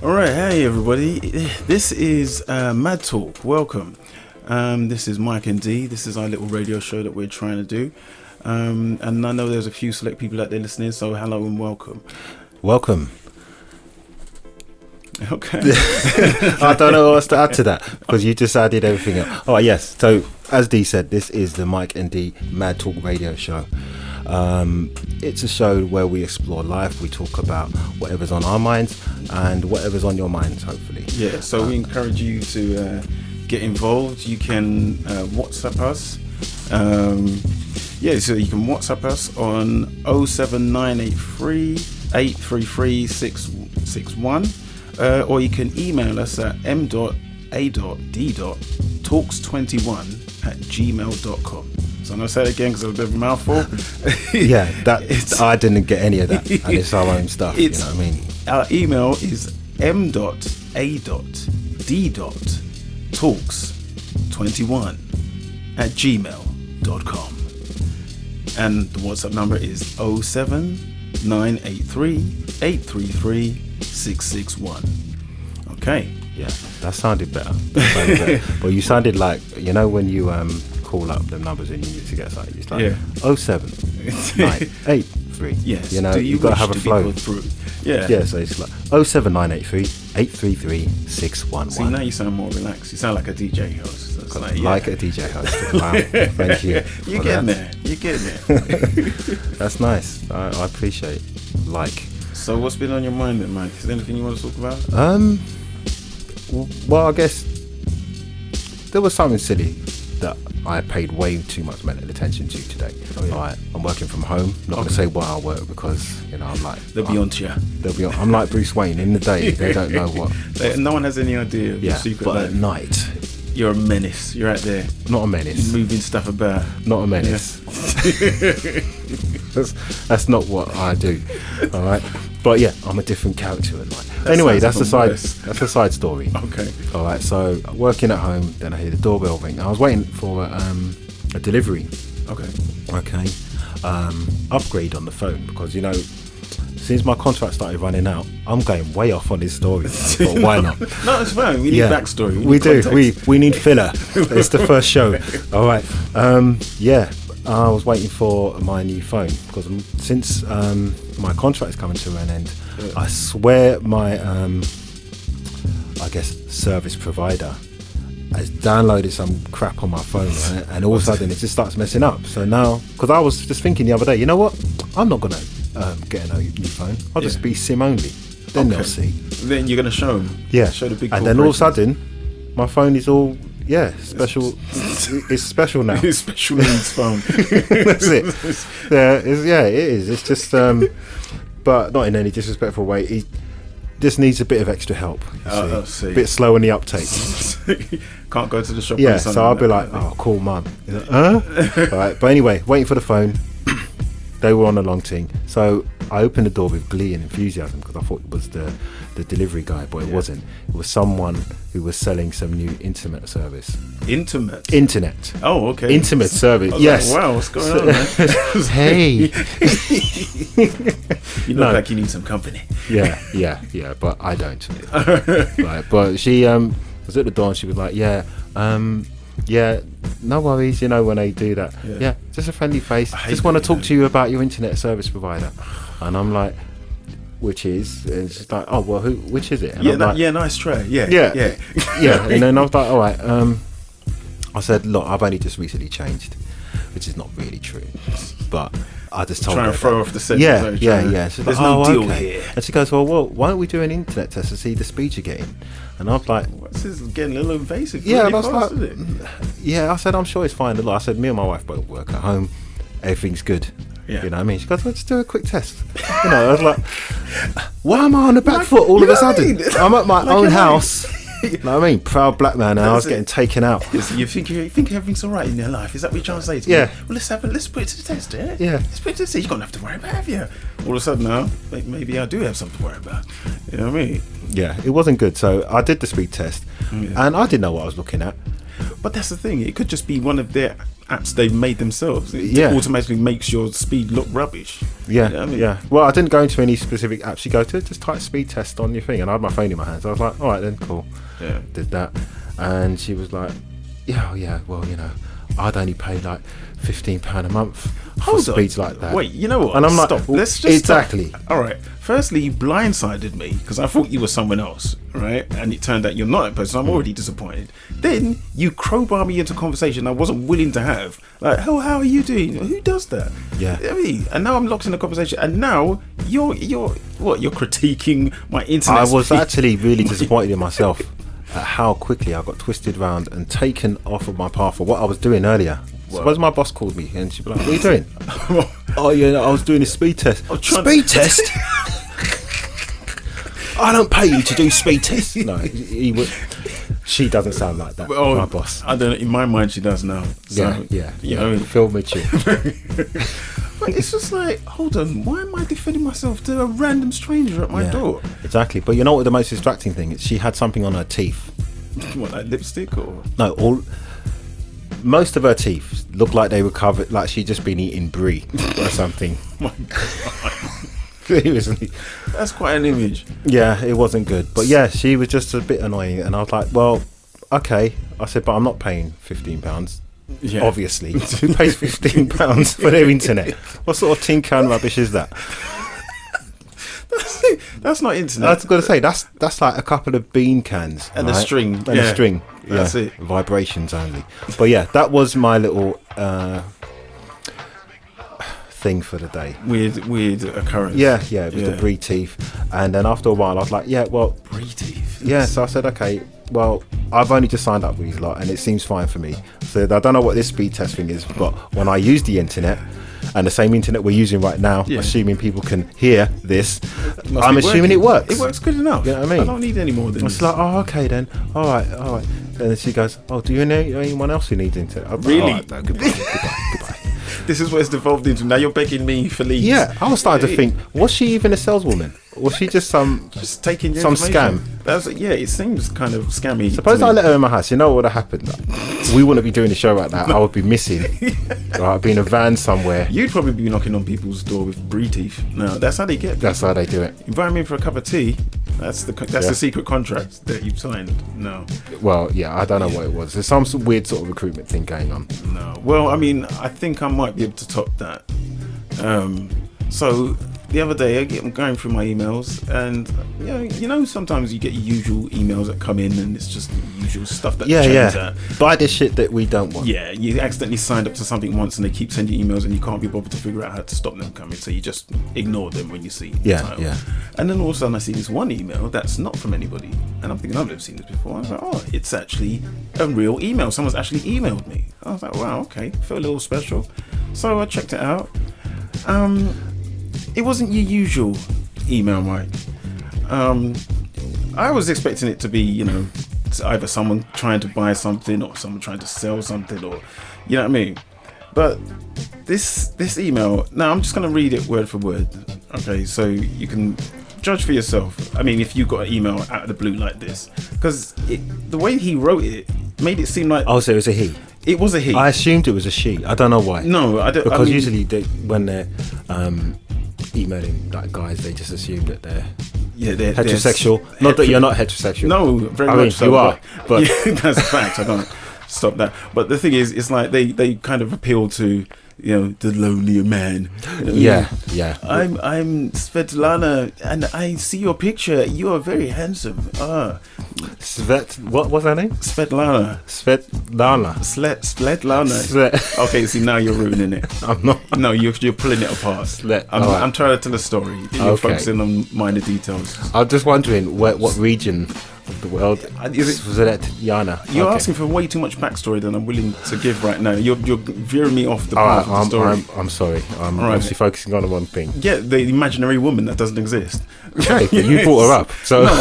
All right, hey everybody. This is Madtalk. Welcome. This is Mike and Dee. This is our little radio show that we're trying to do. And I know there's a few select people out there listening, so hello and welcome. Welcome. Okay. I don't know what else to add to that because you just added everything else. Oh yes. So as Dee said, this is the Mike and Dee Madtalk radio show. It's a show where we explore life. We talk about whatever's on our minds and whatever's on your minds, hopefully. Yeah. So we encourage you to get involved. You can WhatsApp us. So you can WhatsApp us on 07983 833 661. Or you can email us at m.a.d.talks21@gmail.com. So I'm going to say it again because it's a bit of a mouthful. Yeah, I didn't get any of that. And it's our own stuff, you know what I mean? Our email is m.a.d.talks21@gmail.com. And the WhatsApp number is 07983 833 661. Okay. Yeah, that sounded better. But you sounded like, you know, when you call up the numbers and you need to get something, it's like 07983. Yes. You know, you've got to have a flow. Yeah. Yeah, so it's like 07983 833 611. See, now you sound more relaxed. You sound like a DJ host. So it's like a DJ host. Wow. Thank you. You're getting there. You're getting there. That's nice. I appreciate So what's been on your mind then, Mike? Is there anything you want to talk about? Well, I guess there was something silly that I paid way too much mental attention to today. Oh, yeah. Right, I'm working from home. Not going to say where I work because, you know, I'm like... They'll be on to you. I'm like Bruce Wayne. In the day, they don't know what... No one has any idea of your secret but life. At night... You're a menace. You're out there. Not a menace. Moving stuff about. Not a menace. Yeah. That's not what I do. All right. But yeah, I'm a different character at night. Anyway, that's a side story. Okay. All right. So working at home, then I hear the doorbell ring. I was waiting for a delivery. Okay. Okay. Upgrade on the phone because, you know, since my contract started running out, I'm going way off on this story. But why not? No, it's fine. We need backstory. We do. We need filler. It's the first show. All right. I was waiting for my new phone because since my contract's coming to an end, I swear my service provider has downloaded some crap on my phone, right? And all of a sudden it just starts messing up. So now, because I was just thinking the other day, you know what? I'm not gonna get a new phone. I'll just be SIM only. Then they'll see. Then you're gonna show them. Yeah. Show the big. And then all of a sudden, my phone is all special. It's special now. It's special needs phone. That's it. It is. It's just but not in any disrespectful way. He just needs a bit of extra help. See. A bit slow in the uptake. Can't go to the shop. Yeah. So I'll be like, oh, cool, mum. Like, all right. But anyway, waiting for the phone. They were on a long thing, so I opened the door with glee and enthusiasm because I thought it was the delivery guy, but it wasn't. It was someone who was selling some new internet service. Internet. Oh, okay. Internet service. Yes. Like, wow, what's going on, man? Hey. You look like you need some company. Yeah. But I don't. Right, but she was at the door and she was like, no worries, you know, when they do that. Yeah, just a friendly face. Just want to talk to you about your internet service provider. And I'm like, which is? And she's like, oh, well, which is it? And nice try. Yeah. And then I was like, all right. I said, look, I've only just recently changed, which is not really true. But I just told her. Trying to throw off the sentence. Yeah. She's There's like, no deal here. And she goes, well, why don't we do an internet test to see the speed you're getting? And I was like, this is getting a little invasive. Yeah, really and I was fast, like, I said, I'm sure it's fine. I said, me and my wife both work at home. Everything's good. Yeah. You know what I mean? She goes, let's do a quick test. You know, I was like, why am I on the back foot all of a sudden? I'm at my own house. You know what I mean? Proud black man, and I was getting taken out. You think everything's all right in your life? Is that what you're trying to say to me? Well, let's put it to the test, yeah? Yeah. Let's put it to the test. You don't have to worry about it, have you? All of a sudden now, maybe I do have something to worry about. You know what I mean? Yeah, it wasn't good. So I did the speed test, and I didn't know what I was looking at. But that's the thing. It could just be one of their apps they've made themselves. It automatically makes your speed look rubbish. Yeah, You know what I mean? yeah. Well, I didn't go into any specific apps you go to. Just type speed test on your thing, and I had my phone in my hands. I was like, all right then, cool. Yeah. Did that, and she was like, yeah. Well, I'd only pay like £15 a month for speeds like that. Wait, you know what? And I'm like, stop. Let's just exactly. Stop. All right. Firstly, you blindsided me because I thought you were someone else, right? And it turned out you're not that person. I'm already disappointed. Then you crowbar me into a conversation I wasn't willing to have. Like, how are you doing? Who does that? Yeah. I mean, and now I'm locked in a conversation, and now you're critiquing my internet. I was speed. actually really disappointed in myself at how quickly I got twisted round and taken off of my path for what I was doing earlier. Suppose my boss called me and she'd be like, what are you doing? Oh yeah, I was doing a speed test. Speed test? I don't pay you to do speed tests. No, she doesn't sound like that, my boss. I don't know, in my mind she does now. So, Yeah. You know, Phil Mitchell. but it's just like, hold on, why am I defending myself to a random stranger at my door? Exactly. But you know what the most distracting thing is? She had something on her teeth. What, like lipstick or? No, most of her teeth looked like they were covered, like she'd just been eating brie or something. My God. Seriously. That's quite an image. Yeah, it wasn't good. But yeah, she was just a bit annoying. And I was like, well, okay. I said, but I'm not paying £15. Yeah. Obviously. Who pays £15 for their internet? What sort of tin can rubbish is that? That's not internet. I was going to say, that's like a couple of bean cans. And a string. And a string. That's it. Vibrations only. But yeah, that was my little thing for the day. Weird occurrence. Yeah, with the brie teeth. And then after a while I was like, brie teeth. Yeah, so I said, okay, well, I've only just signed up with these lot and it seems fine for me. So I don't know what this speed test thing is, but when I use the internet, and the same internet we're using right now, assuming people can hear this, I'm assuming it works. It works good enough. You know what I mean? I don't need any more than it's like, oh, okay then. All right. And then she goes, oh, do you know anyone else who needs internet? I'm really? Like, oh, right, no, goodbye. This is what it's devolved into. Now you're begging me for leads. Yeah, I was starting to think, was she even a saleswoman? Was she just taking your some information? scam? It seems kind of scammy. Suppose I let her in my house. You know what would have happened? We wouldn't be doing the show right now. I would be missing. Right, I'd be in a van somewhere. You'd probably be knocking on people's door with brie teeth. No, that's how they get. That's how they do it. Invite me for a cup of tea. That's the secret contract that you've signed. No. Well, yeah, I don't know what it was. There's some weird sort of recruitment thing going on. No. Well, I mean, I think I might be able to top that. So the other day I'm going through my emails, and you know sometimes you get your usual emails that come in and it's just the usual stuff that churns out. Buy this shit that we don't want. Yeah, you accidentally signed up to something once and they keep sending you emails and you can't be bothered to figure out how to stop them coming, so you just ignore them when you see the title. And then all of a sudden I see this one email that's not from anybody, and I'm thinking, I've never seen this before. I was like, oh, it's actually a real email. Someone's actually emailed me. I was like, wow, okay, feel a little special. So I checked it out. It wasn't your usual email, Mike. I was expecting it to be, either someone trying to buy something or someone trying to sell something, or, you know what I mean? But this email, now I'm just going to read it word for word. Okay, so you can judge for yourself. I mean, if you got an email out of the blue like this, because the way he wrote it made it seem like... Oh, so it was a he? It was a he. I assumed it was a she. I don't know why. No, I don't. Because usually when they're emailing like guys, they just assume that they're heterosexual. Not that you're not heterosexual. No, very much so. You are. But that's a fact. I can't stop that. But the thing is, it's like they kind of appeal to the lonelier man. Yeah. I'm Svetlana, and I see your picture. You are very handsome. What was her name? Svetlana. Svetlana. Okay, see, now you're ruining it. I'm not. No, you're pulling it apart. I'm trying to tell a story. You're focusing on minor details. I'm just wondering what region of the world is Svetlana. You're asking for way too much backstory than I'm willing to give right now. You're veering me off the path of the story. I'm sorry. I'm obviously focusing on one thing. Yeah, the imaginary woman that doesn't exist. Okay, but you brought her up, so no,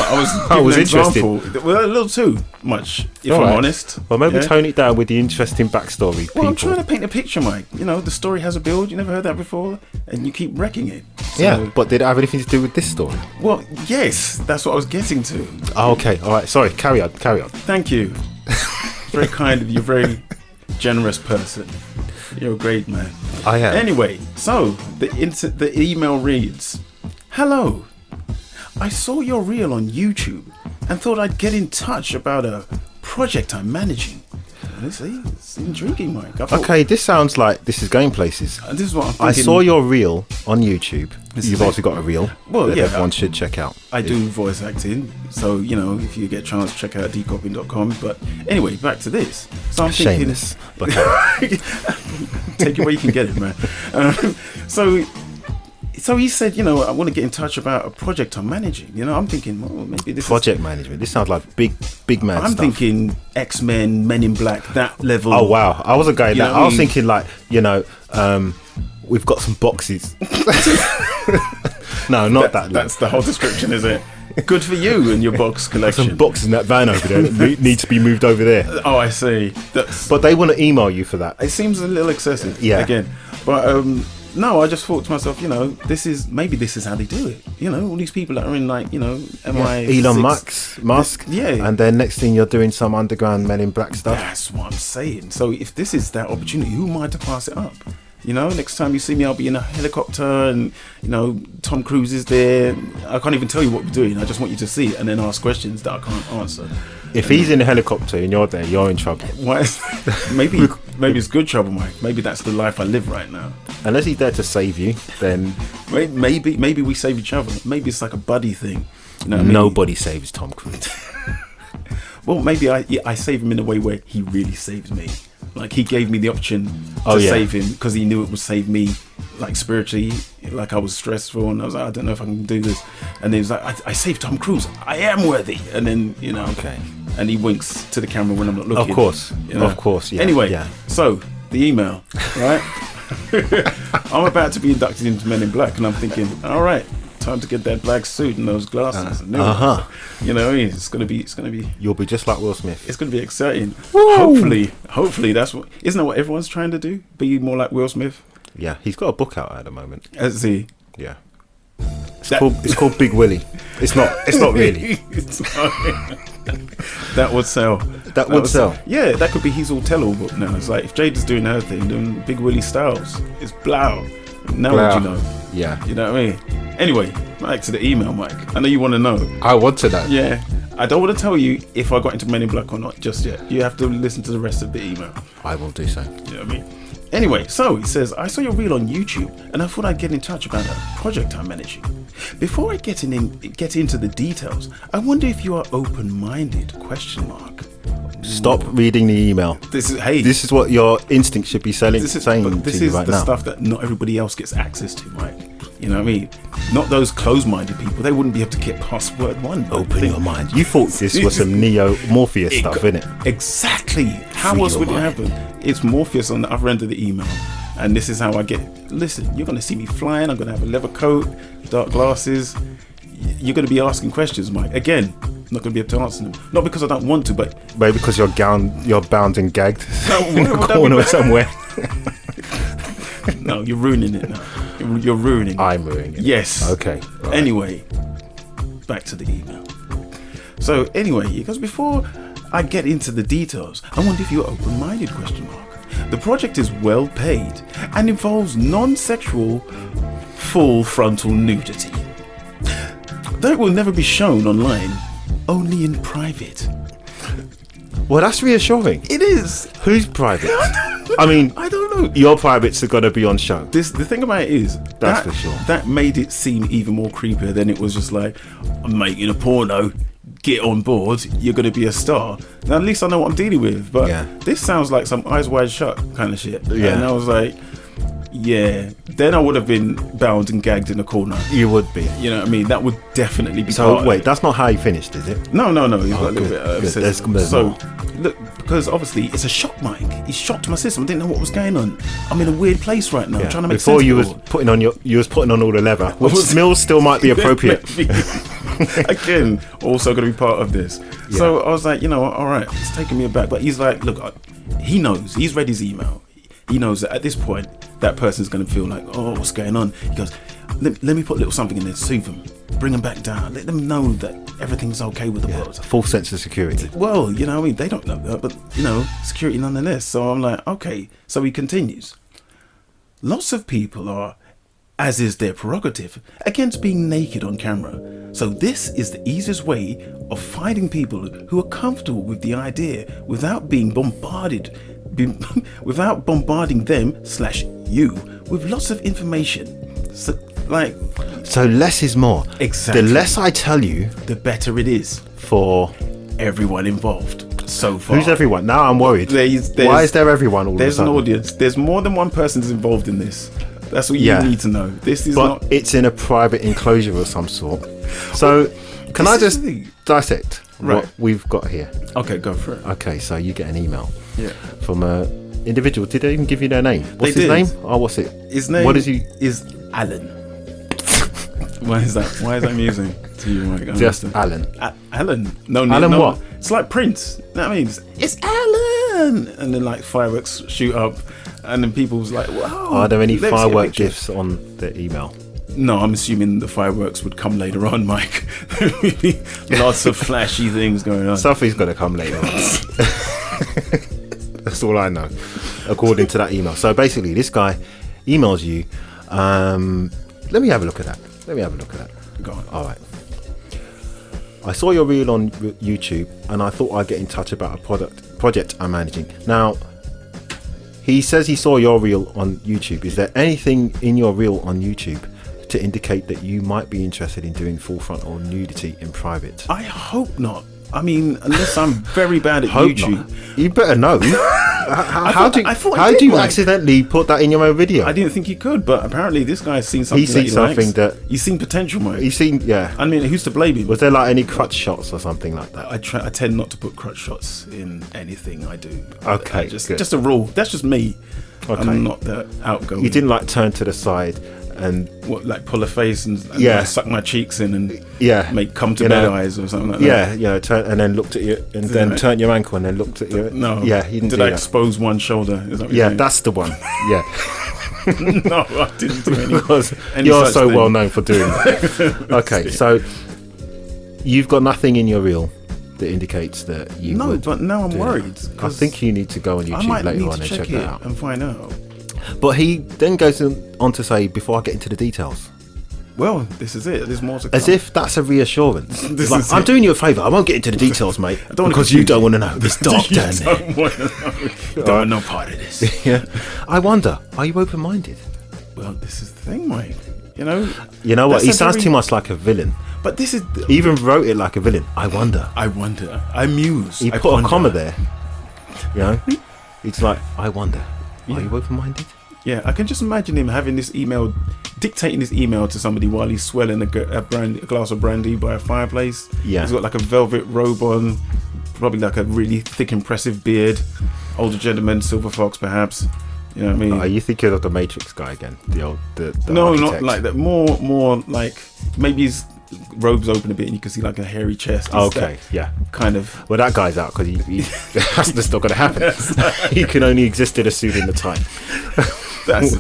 I was interested. Well, a little too much, if I'm honest. Well, maybe tone it down with the interesting backstory. Well, I'm trying to paint a picture, Mike. The story has a build. You never heard that before, and you keep wrecking it. So, yeah, but did it have anything to do with this story? Well, yes, that's what I was getting to. Oh, okay, all right. Sorry, carry on. Thank you. Very kind of you. Very generous person. You're a great man. I am. Anyway, so the email reads, "Hello, I saw your reel on YouTube and thought I'd get in touch about a project I'm managing." It's intriguing, Mike. Okay, this sounds like this is going places. This is what I'm thinking. I saw your reel on YouTube. You've also got a reel that everyone should check out. I do voice acting, so if you get a chance, check out dcoping.com. But anyway, back to this. So I'm Shameless. thinking, take it where you can get it, man. So he said, I want to get in touch about a project I'm managing. I'm thinking, well, maybe this project management. This sounds like big man I'm stuff. thinking X-Men, Men in Black, that level. Oh wow, I was a guy that I was thinking like, we've got some boxes. No, not that. That's the whole description, is it? Good for you and your box collection. Some boxes in that van over there that need to be moved over there. Oh, I see. But they want to email you for that. It seems a little excessive. Yeah. Again, but no, I just thought to myself, this is how they do it. All these people that are in MI6. Elon Musk. Yeah. And then next thing you're doing some underground Men in Black stuff. That's what I'm saying. So if this is that opportunity, who am I to pass it up? Next time you see me, I'll be in a helicopter and, Tom Cruise is there. I can't even tell you what we're doing. I just want you to see it and then ask questions that I can't answer. If he's in a helicopter and you're there, you're in trouble. Why? Maybe it's good trouble, Mike. Maybe that's the life I live right now. Unless he's there to save you, then... Maybe we save each other. Maybe it's like a buddy thing. Nobody saves Tom Cruise. Well, maybe I save him in a way where he really saves me. Like he gave me the option to save him because he knew it would save me, like spiritually. Like I was stressful and I was like, I don't know if I can do this. And he was like, I saved Tom Cruise. I am worthy. And then okay. And he winks to the camera when I'm not looking. Of course. Yeah. Anyway, so the email, right? I'm about to be inducted into Men in Black, and I'm thinking, all right, time to get that black suit and those glasses. It's gonna be. You'll be just like Will Smith. It's gonna be exciting. Woo! Hopefully, isn't that what everyone's trying to do? Be more like Will Smith. Yeah, he's got a book out at the moment. Has he? Yeah. It's called Big Willie. It's not really. It's not. That would sell. That would sell. Yeah, that could be his all tell-all book now. It's like if Jade is doing her thing, then Big Willie Styles is blow. Now what do you know? Yeah. You know what I mean? Anyway, back to the email, Mike. I know you want to know. I want to know. Yeah. I don't want to tell you if I got into Men in Black or not just yet. You have to listen to the rest of the email. I will do so. You know what I mean? Anyway, so he says, I saw your reel on YouTube and I thought I'd get in touch about a project I'm managing. Before I get into the details, I wonder if you are open-minded, ? Stop reading the email. This is what your instinct should be saying this to is you right now. This is the stuff that not everybody else gets access to, Mike. You know what I mean? Not those closed-minded people. They wouldn't be able to get past word one. Open your mind. You thought this was some Neo Morpheus stuff, innit? Exactly. How else would it happen? It's Morpheus on the other end of the email. And this is how I get it. Listen, you're going to see me flying. I'm going to have a leather coat, dark glasses. You're going to be asking questions, Mike. Again, I'm not going to be able to answer them. Not because I don't want to, but... Maybe because you're bound and gagged in a corner somewhere. No, you're ruining it now. You're ruining it. I'm ruining it. Yes. Okay. Right. Anyway, back to the email. So anyway, because before I get into the details, I wonder if you're open-minded, ? The project is well paid and involves non-sexual full frontal nudity. Though it will never be shown online, only in private. Well, that's reassuring. It is. Who's private? I mean, I don't know. Your privates are going to be on show. The thing about it is, that's for sure. That made it seem even more creepier than it was just like, I'm making a porno. Get on board, you're going to be a star. Now, at least I know what I'm dealing with. But this sounds like some Eyes Wide Shut kind of shit. Yeah. And I was like, yeah. Then I would have been bound and gagged in a corner. You would be. You know what I mean? That would definitely be. So wait, that's not how he finished, is it? No. He's got a little bit. So look, because obviously it's a shock, Mike. It's shocked my system. I didn't know what was going on. I'm in a weird place right now. I'm trying to make sense. Before you was putting on all the leather, which Mills still might be appropriate. Again, also going to be part of this. Yeah. So I was like, all right, it's taking me aback. But he's like, look, he knows. He's read his email. He knows that at this point, that person's going to feel like, oh, what's going on? He goes, let me put a little something in there, soothe them, bring them back down, let them know that everything's okay with the world. Full sense of security. Well, you know, I mean, they don't know that, but you know, security nonetheless. So I'm like, okay. So he continues. Lots of people are, as is their prerogative, against being naked on camera. So this is the easiest way of finding people who are comfortable with the idea without being bombarded, without bombarding them/you with lots of information. So less is more. Exactly. The less I tell you, the better it is for everyone involved. So far. Who's everyone? Now I'm worried. Why is there everyone all of a There's sudden? an audience. There's more than one person involved in this. That's what you need to know. This is but not. It's in a private enclosure of some sort. So, can I just dissect what we've got here? Okay, go for it. Okay, so you get an email. Yeah. From a individual. Did they even give you their name? What's his name? Oh, what's it? His name. What is he? Is Alan. Why is that? Why is that amusing to you, Mike? Just Alan. Alan. No. What? It's like Prince. You know what I mean? It's Alan. And then like fireworks shoot up, and then people's like, "Wow." Are there any firework gifs on the email? No, I'm assuming the fireworks would come later on, Mike. Lots of flashy things going on. Something's got to come later on. That's all I know, according to that email. So basically, this guy emails you. Let me have a look at that. Go on. All right. I saw your reel on YouTube, and I thought I'd get in touch about a project I'm managing. Now, he says he saw your reel on YouTube. Is there anything in your reel on YouTube to indicate that you might be interested in doing full frontal nudity in private? I hope not. I mean, unless I'm very bad at YouTube. Not. You better know. How do you Mike. accidentally put that in your own video? I didn't think he could, but apparently this guy's seen something. He's seen potential, Mike. He's seen, yeah. I mean, who's to blame him? Was there like any crutch shots or something like that? I tend not to put crutch shots in anything I do. Okay, just a rule. That's just me. Okay. I'm not that outgoing. You didn't like turn to the side and pull a face and like suck my cheeks in and make come to bed eyes or something like that. Yeah, turn and then looked at you and then turn your ankle and then looked at you. No, yeah, you didn't. Did I expose one shoulder? Is that what that's the one. Yeah. No, I didn't do any. Because you're so well known for doing that. Okay, so you've got nothing in your reel that indicates that you. No, but now I'm worried. I think you need to go on YouTube later on and check that out and find out. But he then goes on to say, before I get into the details. Well, this is it. There's more to come. As if that's a reassurance. I'm doing you a favour. I won't get into the details, mate. Because you don't want to know. It's dark down there. Don't want to know. Don't want no part of this. Yeah. I wonder, are you open-minded? Well, this is the thing, mate. You know what? He sounds too much like a villain. But this is... He even wrote it like a villain. I wonder. I muse. He put a comma there. You know? It's like, I wonder. Are you open-minded? Yeah, I can just imagine him having this email, dictating this email to somebody while he's swelling a glass of brandy by a fireplace. Yeah. He's got like a velvet robe on, probably like a really thick, impressive beard. Older gentleman, silver fox perhaps. You know what I mean? Are you thinking of the Matrix guy again? The no, architect? Not like that. More like maybe his robe's open a bit and you can see like a hairy chest. Okay, yeah. Kind of. Well, that guy's out because that's just not going to happen. He can only exist in a suit in the time.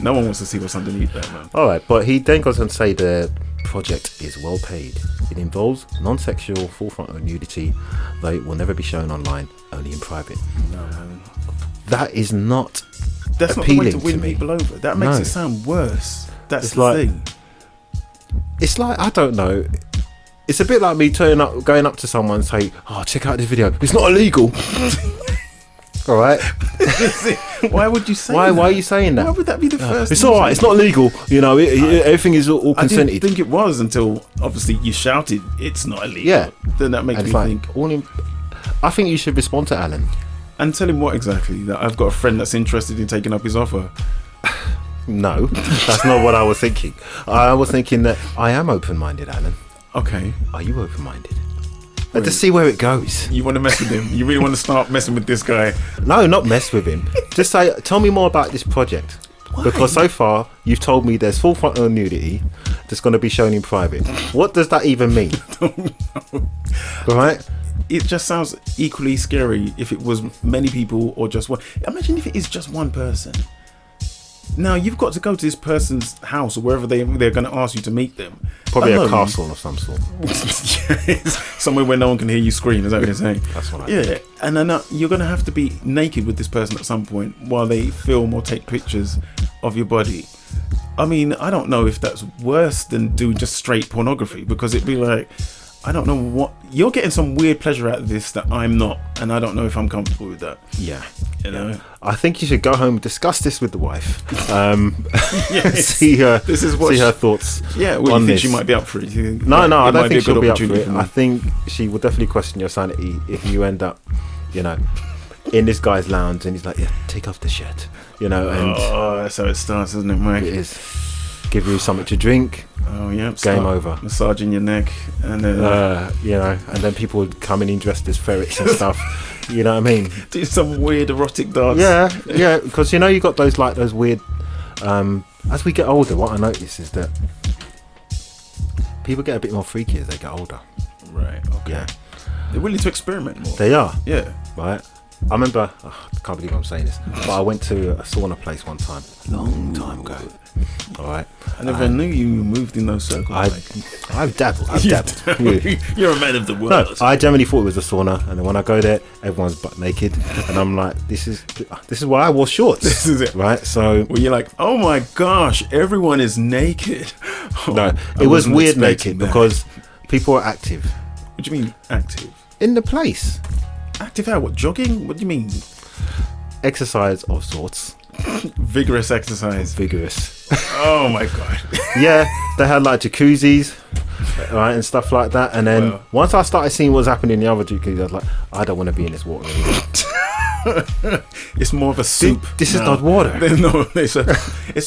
No one wants to see what's underneath that, man. All right, but he then goes on to say the project is well paid. It involves non-sexual full frontal nudity, though it will never be shown online, only in private. No, man. That is not That's not the way to win people over. That makes it sound worse. That's the thing. It's like, I don't know. It's a bit like me going up to someone and say, "Oh, check out this video. It's not illegal." All right. Why would you say that? Why are you saying that? Why would that be the first? It's all right. It's not legal. You know, everything is all consented. I didn't think it was until obviously you shouted, "It's not illegal." Yeah. Then that makes me think. I think you should respond to Alan and tell him what exactly. That I've got a friend that's interested in taking up his offer. No, that's not what I was thinking. I was thinking that I am open-minded, Alan. Okay. Are you open-minded? Let's just see where it goes. You want to mess with him? You really want to start messing with this guy? No, not mess with him. Just say, tell me more about this project. Why? Because so far you've told me there's full frontal nudity that's going to be shown in private. What does that even mean? I don't know. Right? It just sounds equally scary if it was many people or just one. Imagine if it is just one person. Now you've got to go to this person's house or wherever they're going to ask you to meet them. Probably Alone. a castle of some sort. Somewhere where no one can hear you scream. Is that what you're saying? That's what I Yeah, and then you're going to have to be naked with this person at some point while they film or take pictures of your body. I mean, I don't know if that's worse than doing just straight pornography, because it'd be like, I don't know what you're getting some weird pleasure out of this that I'm not, and I don't know if I'm comfortable with that. Yeah. You know, I think you should go home and discuss this with the wife. Yes. see her thoughts. Yeah, well, on you think this. she might be up for it? No, I don't might think she'll be up for opportunity it. me. I think she will definitely question your sanity if you end up, you know, in this guy's lounge and he's like, yeah, take off the shirt, you know, and that's how it starts, isn't it, Mike? it is. Give you something to drink. Oh yeah, Game over. Massaging your neck, and then You know, and then people would come in dressed as ferrets and stuff. You know what I mean? do some weird erotic dance. Yeah, because you know you got those weird. As we get older, what I notice is that people get a bit more freaky as they get older. Right. Okay. Yeah, They're willing to experiment more. they are. Yeah. Right. I remember. I can't believe I'm saying this, but I went to a sauna place one time, a long time ago. All right. I never knew you moved in those circles. I've dabbled. Yeah. You're a man of the No, world. I generally thought it was a sauna, and then when I go there, everyone's butt naked, and I'm like, this is why I wore shorts. This is it. Right? So Well, you're like, oh my gosh, everyone is naked. no, I it was wasn't weird expecting naked that. because people are active What do you mean active? in the place, Active how? What, jogging? What do you mean? exercise of sorts, Vigorous exercise. vigorous. Oh my god. Yeah, they had like jacuzzis, right, and stuff like that. And then Wow. once I started seeing what was happening in the other jacuzzi, I was like, I don't want to be in this water anymore. It's more of a soup. This is now. not water. No, it's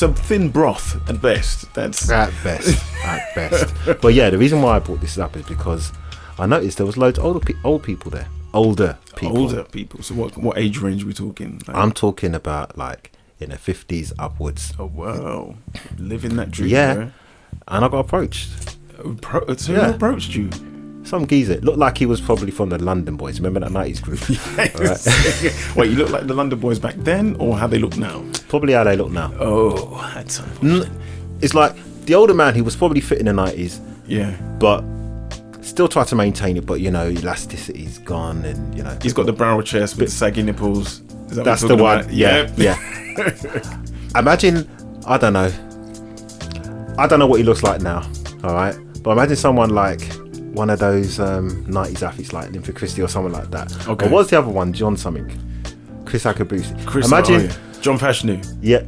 a thin broth at best. That's At best, at best. But yeah, the reason why I brought this up is because I noticed there was loads of old people there. Older people. So what age range are we talking? Like, I'm talking about like in the 50s upwards. oh wow, living that dream. Yeah. Bro. And I got approached. So Yeah. who approached you? Some geezer. Looked like he was probably from the London Boys. Remember that 90s group? Right. Wait, you look like the London Boys back then, or how they look now? Probably how they look now. Oh, that's It's like the older man, he was probably fit in the 90s, yeah. but still tried to maintain it. But you know, elasticity's gone, and you know, He's got the barrel chest with saggy nipples. Is that that's what the we're one. talking about? Yeah. Imagine, I don't know what he looks like now. All right, but imagine someone like one of those 90s athletes like Linford Christie or someone like that. Okay. Or what's the other one? John something. Chris Akabusi. Imagine John Fashanu. Yeah.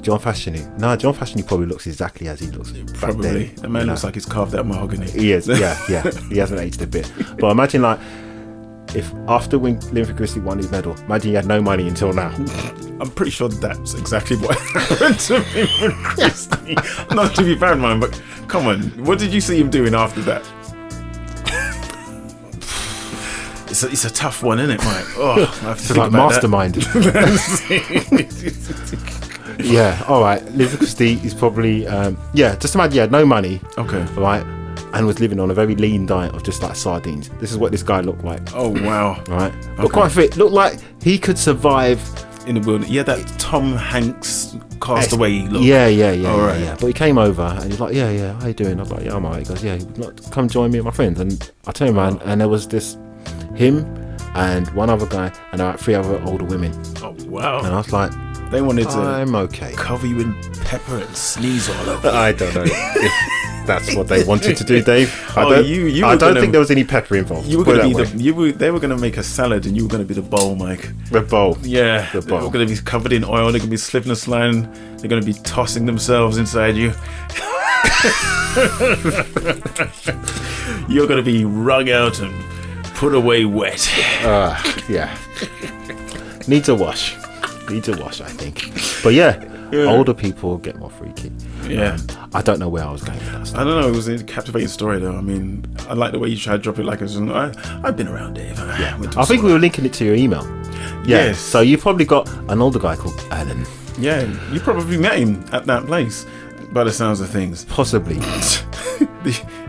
John Fashanu. No, John Fashanu probably looks exactly as he looks. Probably. Back then, The man you looks know. like he's carved out mahogany. He is. Yeah. He hasn't aged a bit. But imagine like if after Linford Christie won his medal, imagine he had no money until now. I'm pretty sure that's exactly what happened to Linford Christie. Not to be bad, man, but come on. What did you see him doing after that? It's a tough one, isn't it, Mike? Oh, I have to It's think like about mastermind. Yeah, all right. Linford Christie is probably just imagine he had no money. Okay. Right, and was living on a very lean diet of just like sardines. This is what this guy looked like. Oh wow. Right, but Okay. quite fit. Looked like he could survive. In the wilderness. Yeah, that Tom Hanks Castaway look. Yeah. All right. Yeah. But he came over and he's like, yeah, how you doing? I'm like, yeah, I'm alright. He goes, yeah, come join me and my friends. And I turned around and there was him and one other guy and about 3 other older women. Oh wow. And I was like, They wanted to I'm okay. cover you in pepper and sneeze all over. I don't know if that's what they wanted to do, Dave. I Oh, don't, you I were don't gonna- think there was any pepper involved. You were Put it going to that be way. they were going to make a salad and you were going to be the bowl, Mike. The bowl. Yeah, The they're bowl. going to be covered in oil. They're going to be slipping a slime. They're going to be tossing themselves inside you. You're going to be wrung out and put away wet. Yeah. Needs a wash, I think. But yeah, older people get more freaky. Yeah. I don't know where I was going with that stuff. I don't know. It was a captivating story, though. I mean, I like the way you tried to drop it like it's. I've been around, Dave. I think we were linking it to your email. Yeah. Yes. So you probably got an older guy called Alan. Yeah, you probably met him at that place, by the sounds of things. Possibly.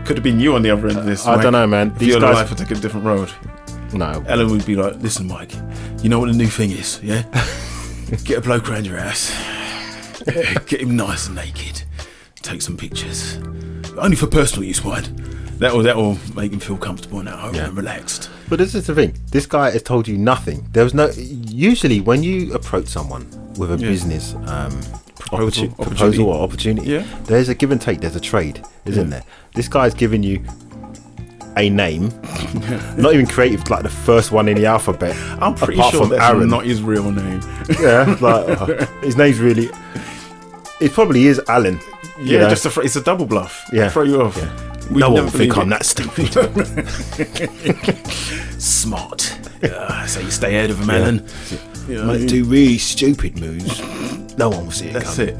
Could have been you on the other end of this. I Mike. don't know, man. If These your guys. life would take a different road. No. Ellen would be like, "Listen, Mike, you know what the new thing is, yeah? Get a bloke around your ass, Get him nice and naked. Take some pictures. Only for personal use, mind. That'll make him feel comfortable and at home and relaxed. But this is the thing. This guy has told you nothing. There was no. Usually, when you approach someone with a business proposal or opportunity, there's a give and take. There's a trade, isn't there? This guy's giving you a name, not even creative, like the first one in the alphabet. I'm pretty sure that's Aaron. Not his real name. His name's really. It probably is Alan. Yeah, it's a double bluff. Yeah, throw you off. Yeah. No one will think I'm that stupid. Smart. So you stay ahead of him, Alan. You might do really stupid moves. No one will see it. That's it.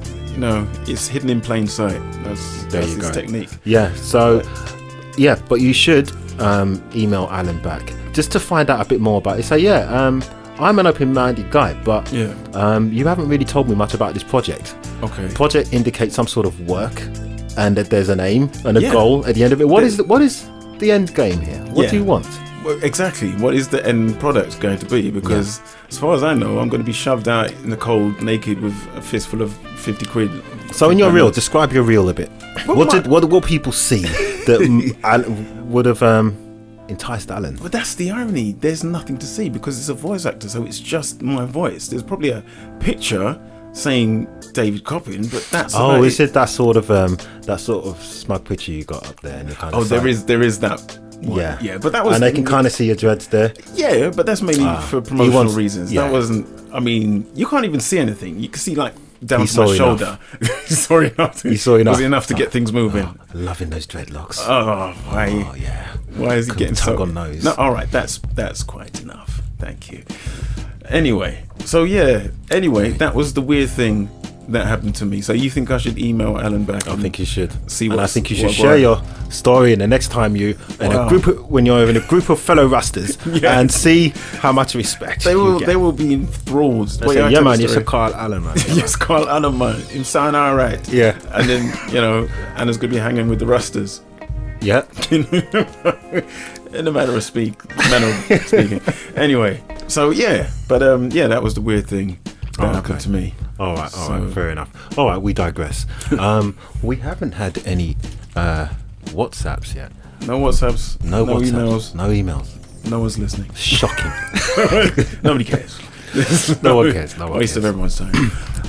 It's hidden in plain sight. That's his technique. Yeah. So, but you should email Alan back just to find out a bit more about it. Say, I'm an open-minded guy, but you haven't really told me much about this project. Okay. Project indicates some sort of work, and that there's an aim and a goal at the end of it. What is the end game here? What do you want? Well, exactly. What is the end product going to be? Because as far as I know, I'm going to be shoved out in the cold, naked, with a fistful of 50 quid. So in your reel, describe your reel a bit. What will people see that would have enticed Alan? But that's the irony. There's nothing to see because it's a voice actor, so it's just my voice. There's probably a picture saying David Coppin, but that's is it that sort of smug picture you got up there? And kind of there is that. Yeah, but that was, and they can kind of see your dreads there. Yeah, but that's mainly for promotional reasons. That wasn't. I mean, you can't even see anything. You can see like down to my shoulder. He saw enough. Was enough to get things moving. Loving those dreadlocks. Oh, why? Oh yeah. Why is he getting tug on those? No, all right, that's quite enough. Thank you. Anyway, that was the weird thing that happened to me. So you think I should email Alan back? I think you should. I think you should share your story in the next time when you're in a group of fellow Rastas and see how much respect they will be enthralled. Yeah, man, it's a Carl Allen, man. Yes, Carl Allen, man. Him sound all right. Yeah, and then Anna's gonna be hanging with the Rastas. Yeah, in a manner of speaking. Anyway, so that was the weird thing that happened to me. All right, fair enough. All right, we digress. We haven't had any WhatsApps yet. No WhatsApps. No WhatsApps, emails. No emails. No one's listening. Shocking. Nobody cares. No one cares. Waste of everyone's time.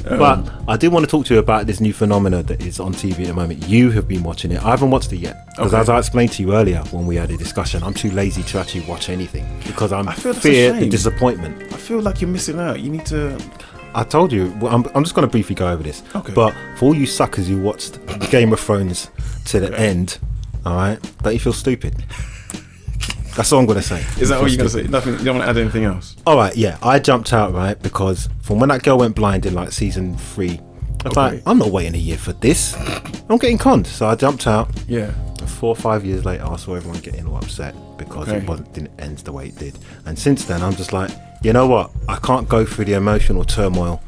But I do want to talk to you about this new phenomena that is on TV at the moment. You have been watching it. I haven't watched it yet because, as I explained to you earlier when we had a discussion, I'm too lazy to actually watch anything because I fear the disappointment. I feel like you're missing out. You need to. I told you. I'm just going to briefly go over this. Okay. But for all you suckers who watched Game of Thrones to the end, all right, don't you feel stupid? That's all I'm going to say. Is that all you're going to say? Nothing. You don't want to add anything else? All right, yeah. I jumped out, right, because from when that girl went blind in like season 3, I was like, I'm not waiting a year for this. I'm getting conned. So I jumped out. Yeah. 4 or 5 years later, I saw everyone getting all upset because it didn't end the way it did. And since then, I'm just like, you know what? I can't go through the emotional turmoil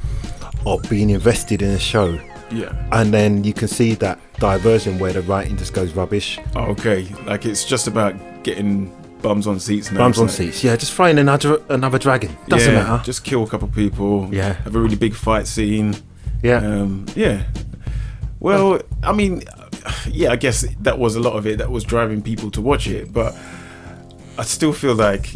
of being invested in a show. Yeah. And then you can see that diversion where the writing just goes rubbish. Oh, okay. Like it's just about getting bums on seats now. Bums on seats. Yeah, just find another dragon. Doesn't matter. Just kill a couple of people. Yeah. Have a really big fight scene. Yeah. Yeah. Well, I mean, I guess that was a lot of it that was driving people to watch it, but I still feel like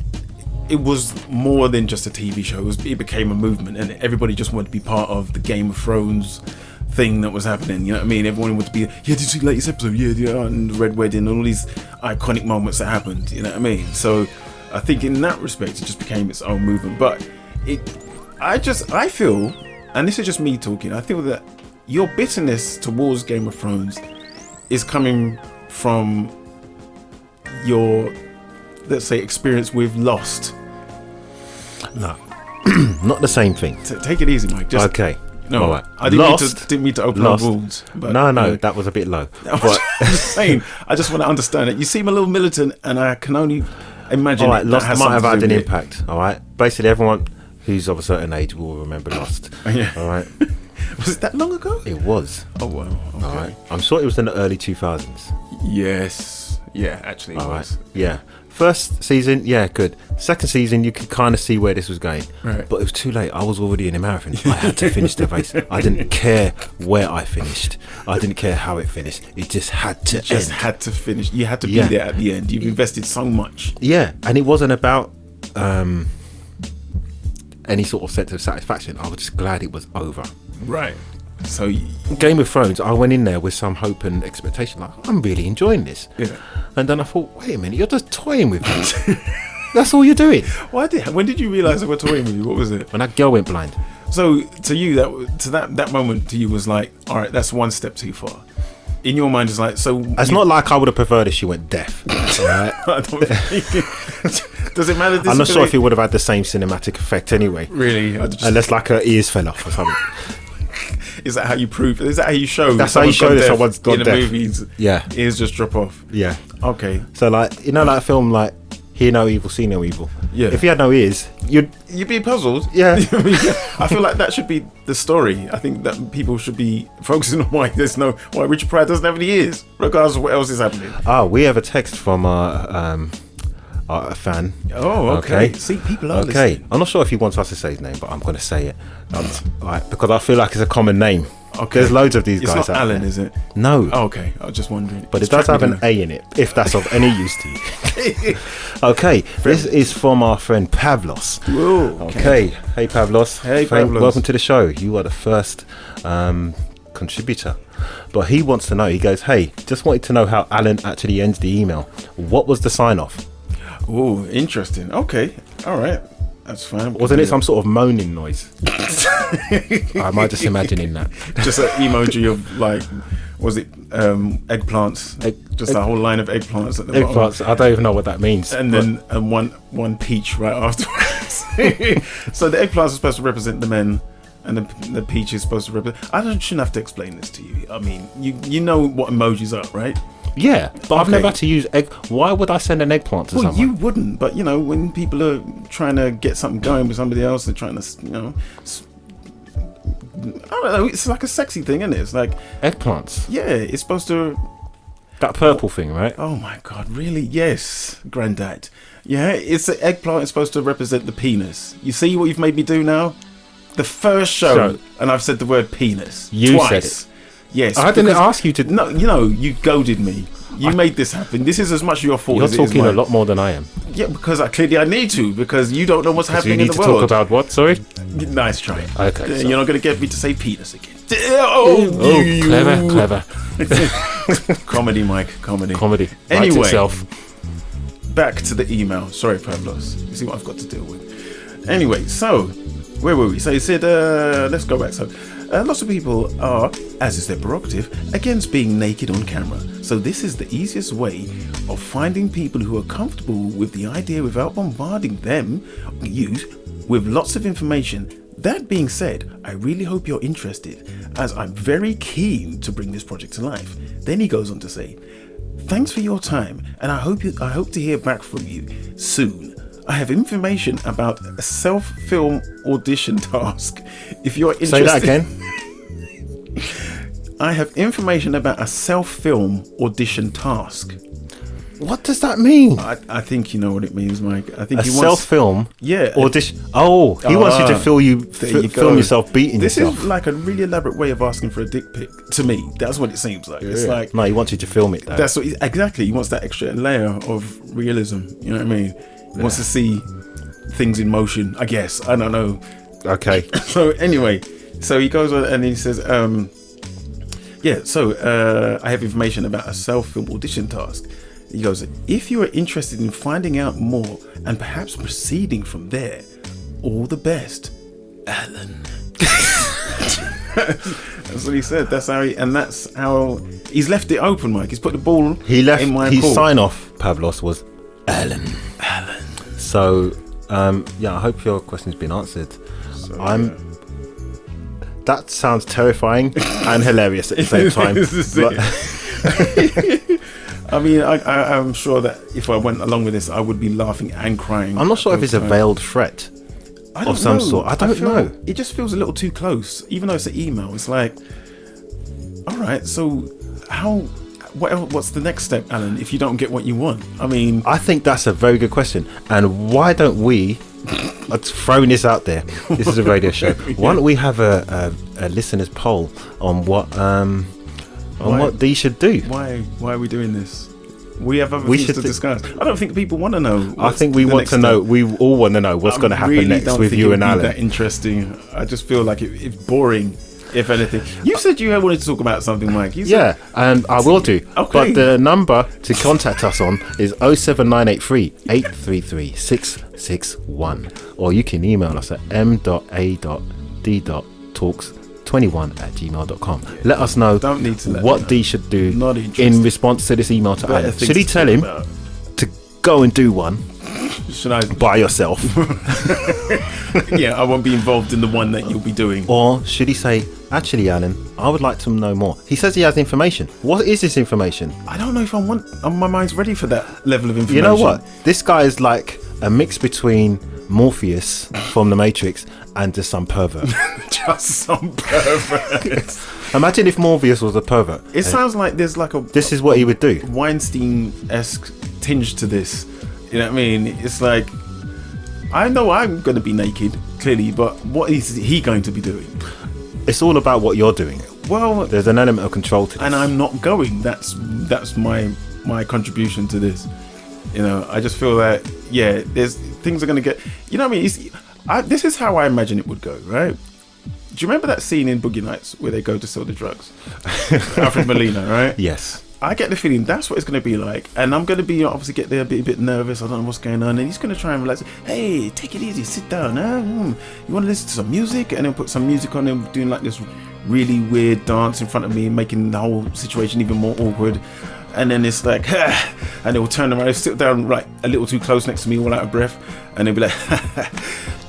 it was more than just a TV show. It became a movement, and everybody just wanted to be part of the Game of Thrones thing that was happening. You know what I mean? Everyone wanted to be, did you see the latest episode? And the Red Wedding, and all these iconic moments that happened. You know what I mean? So I think in that respect, it just became its own movement. But I feel, and this is just me talking, I feel that your bitterness towards Game of Thrones is coming from your, let's say, experience with Lost. No, not the same thing. Take it easy, Mike. Just, okay. No, right. I didn't mean to open up wounds. No, that was a bit low. But I'm just saying, I just want to understand it. You seem a little militant, and I can only imagine. All right, Lost might have had an impact. All right, basically everyone who's of a certain age will remember Lost. Yeah. All right. Was it that long ago? It was. Oh wow. Okay. All right. I'm sure it was in the early 2000s. Yes. Yeah, actually it was. Right. Yeah. First season, yeah, good. Second season, you could kind of see where this was going. Right. But it was too late. I was already in a marathon. I had to finish the race. I didn't care where I finished. I didn't care how it finished. It just had to had to finish. You had to be there at the end. You've invested so much. Yeah, and it wasn't about any sort of sense of satisfaction. I was just glad it was over. Right. So Game of Thrones, I went in there with some hope and expectation, like, I'm really enjoying this. Yeah. And then I thought, wait a minute, you're just toying with me. That's all you're doing. When did you realise they were toying with you? What was it? When that girl went blind. So to you, that moment to you was like, all right, that's one step too far. In your mind, it's like, so it's not like I would have preferred if she went deaf. Right? I don't think does it matter? I'm not sure if it would have had the same cinematic effect anyway. Really? Unless like her ears fell off or something. Is that how you prove? Is that how you show? That's how you show that someone's gone deaf. In the movies, yeah, ears just drop off. Yeah. Okay. So like, you know, like a film like Hear No Evil, See No Evil. Yeah. If he had no ears, you'd be puzzled. Yeah. I feel like that should be the story. I think that people should be focusing on why Richard Pryor doesn't have any ears, regardless of what else is happening. We have a text from our fan. Oh, okay. See, people are listening. I'm not sure if he wants us to say his name, but I'm going to say it. Right, because I feel like it's a common name. Okay. There's loads of these guys. It's not Alan, there. is it? No. Oh, okay. I was just wondering. But it does have an A in it, if that's of any use to you. Okay. This is from our friend Pavlos. Whoa, okay. Hey, Pavlos. Hey, Pavlos. Welcome to the show. You are the first contributor. But he wants to know, he goes, hey, just wanted to know how Alan actually ends the email. What was the sign off? Oh, interesting. Okay. All right. That's fine. Wasn't it some sort of moaning noise? Am I just imagining that? Just an emoji of like, was it eggplants? Just a whole line of eggplants at the bottom. Eggplants. I don't even know what that means. And then one peach right afterwards. So the eggplants are supposed to represent the men, and the peach is supposed to represent. Shouldn't have to explain this to you. I mean, you know what emojis are, right? Yeah, but I've never had to use egg. Why would I send an eggplant to someone? You wouldn't, but when people are trying to get something going with somebody else, they're trying to, I don't know. It's like a sexy thing, isn't it? It's like eggplants. Yeah, it's supposed to. That purple thing, right? Oh my God, really? Yes, Grandad. Yeah, it's an eggplant. It's supposed to represent the penis. You see what you've made me do now? The first show, and I've said the word penis twice. Said it. Yes, I didn't ask you to. No, you goaded me. You made this happen. This is as much your fault. You're as it is talking mine. a lot more than I am. Yeah, because I need to, because you don't know what's happening in the world. You need to talk about what? Sorry. Nice try. Okay. You're not going to get me to say penis again. Clever. Comedy, Mike. Comedy. Anyway, itself. Back to the email. Sorry, Pavlos. You see what I've got to deal with. Anyway, so where were we? So he said, let's go back. So. Lots of people are, as is their prerogative, against being naked on camera. So this is the easiest way of finding people who are comfortable with the idea without bombarding them, with lots of information. That being said, I really hope you're interested, as I'm very keen to bring this project to life. Then he goes on to say, thanks for your time, and I hope to hear back from you soon. I have information about a self-film audition task. If you're interested... Say that again. I have information about a self-film audition task. What does that mean? I think you know what it means, Mike. I think he wants self-film. Yeah. Audition. Oh, he wants you to film yourself beating yourself. This is like a really elaborate way of asking for a dick pic. To me, that's what it seems like. Yeah. It's like no, he wants you to film it. Though. That's what exactly. He wants that extra layer of realism. You know what I mean? He wants to see things in motion. I guess I don't know. Okay. So anyway, so he goes on and he says, I have information about a self-film audition task. He goes, if you are interested in finding out more and perhaps proceeding from there, all the best, Alan. That's what he said. That's how he's left it open, Mike. He's put the ball in my his court. Sign off, Pavlos, was Alan. So, I hope your question's been answered. That sounds terrifying and hilarious at the same time. I mean, I'm sure that if I went along with this, I would be laughing and crying. I'm not sure if it's a veiled threat of some sort. I don't know. It just feels a little too close, even though it's an email. It's like, all right, so what's the next step, Alan, if you don't get what you want? I mean, I think that's a very good question. And why don't we, I'm throwing this out there, this is a radio show, why don't we have a listener's poll on what Dee should do? Why are we doing this? We have other things to discuss. I don't think people want to know. I think we want to know. We all want to know what's going to happen next with you and Alan. That interesting. I just feel like it's boring. If anything, you said you wanted to talk about something, Mike. Yeah, and I will do. Okay. But the number to contact us on is 07983 833 661, or you can email us at m.a.d.talks21@gmail.com. Let us know what Dee should do in response to this email to Alan. Should he tell him to go and do one? Should I by yourself? Yeah, I won't be involved in the one that you'll be doing. Or should he say, actually, Alan, I would like to know more. He says he has information. What is this information? I don't know if my mind's ready for that level of information. You know what? This guy is like a mix between Morpheus from The Matrix and just some pervert. Just some pervert. Imagine if Morpheus was a pervert. It sounds like there's like this is what he would do. Weinstein-esque tinge to this. You know what I mean? It's like, I know I'm going to be naked, clearly, but what is he going to be doing? It's all about what you're doing. Well, there's an element of control to this. And I'm not going. That's my contribution to this. You know, I just feel that, yeah, there's things are going to get, you know what I mean? This is how I imagine it would go, right? Do you remember that scene in Boogie Nights where they go to sell the drugs? Alfred Molina, right? Yes. I get the feeling that's what it's going to be like, and I'm going to be obviously get there a bit nervous. I don't know what's going on, and he's going to try and relax. Hey, take it easy, sit down. You want to listen to some music? And then put some music on, and doing like this really weird dance in front of me, making the whole situation even more awkward. And then it's like, and they'll turn around, they'll sit down like a little too close next to me, all out of breath, and they'll be like,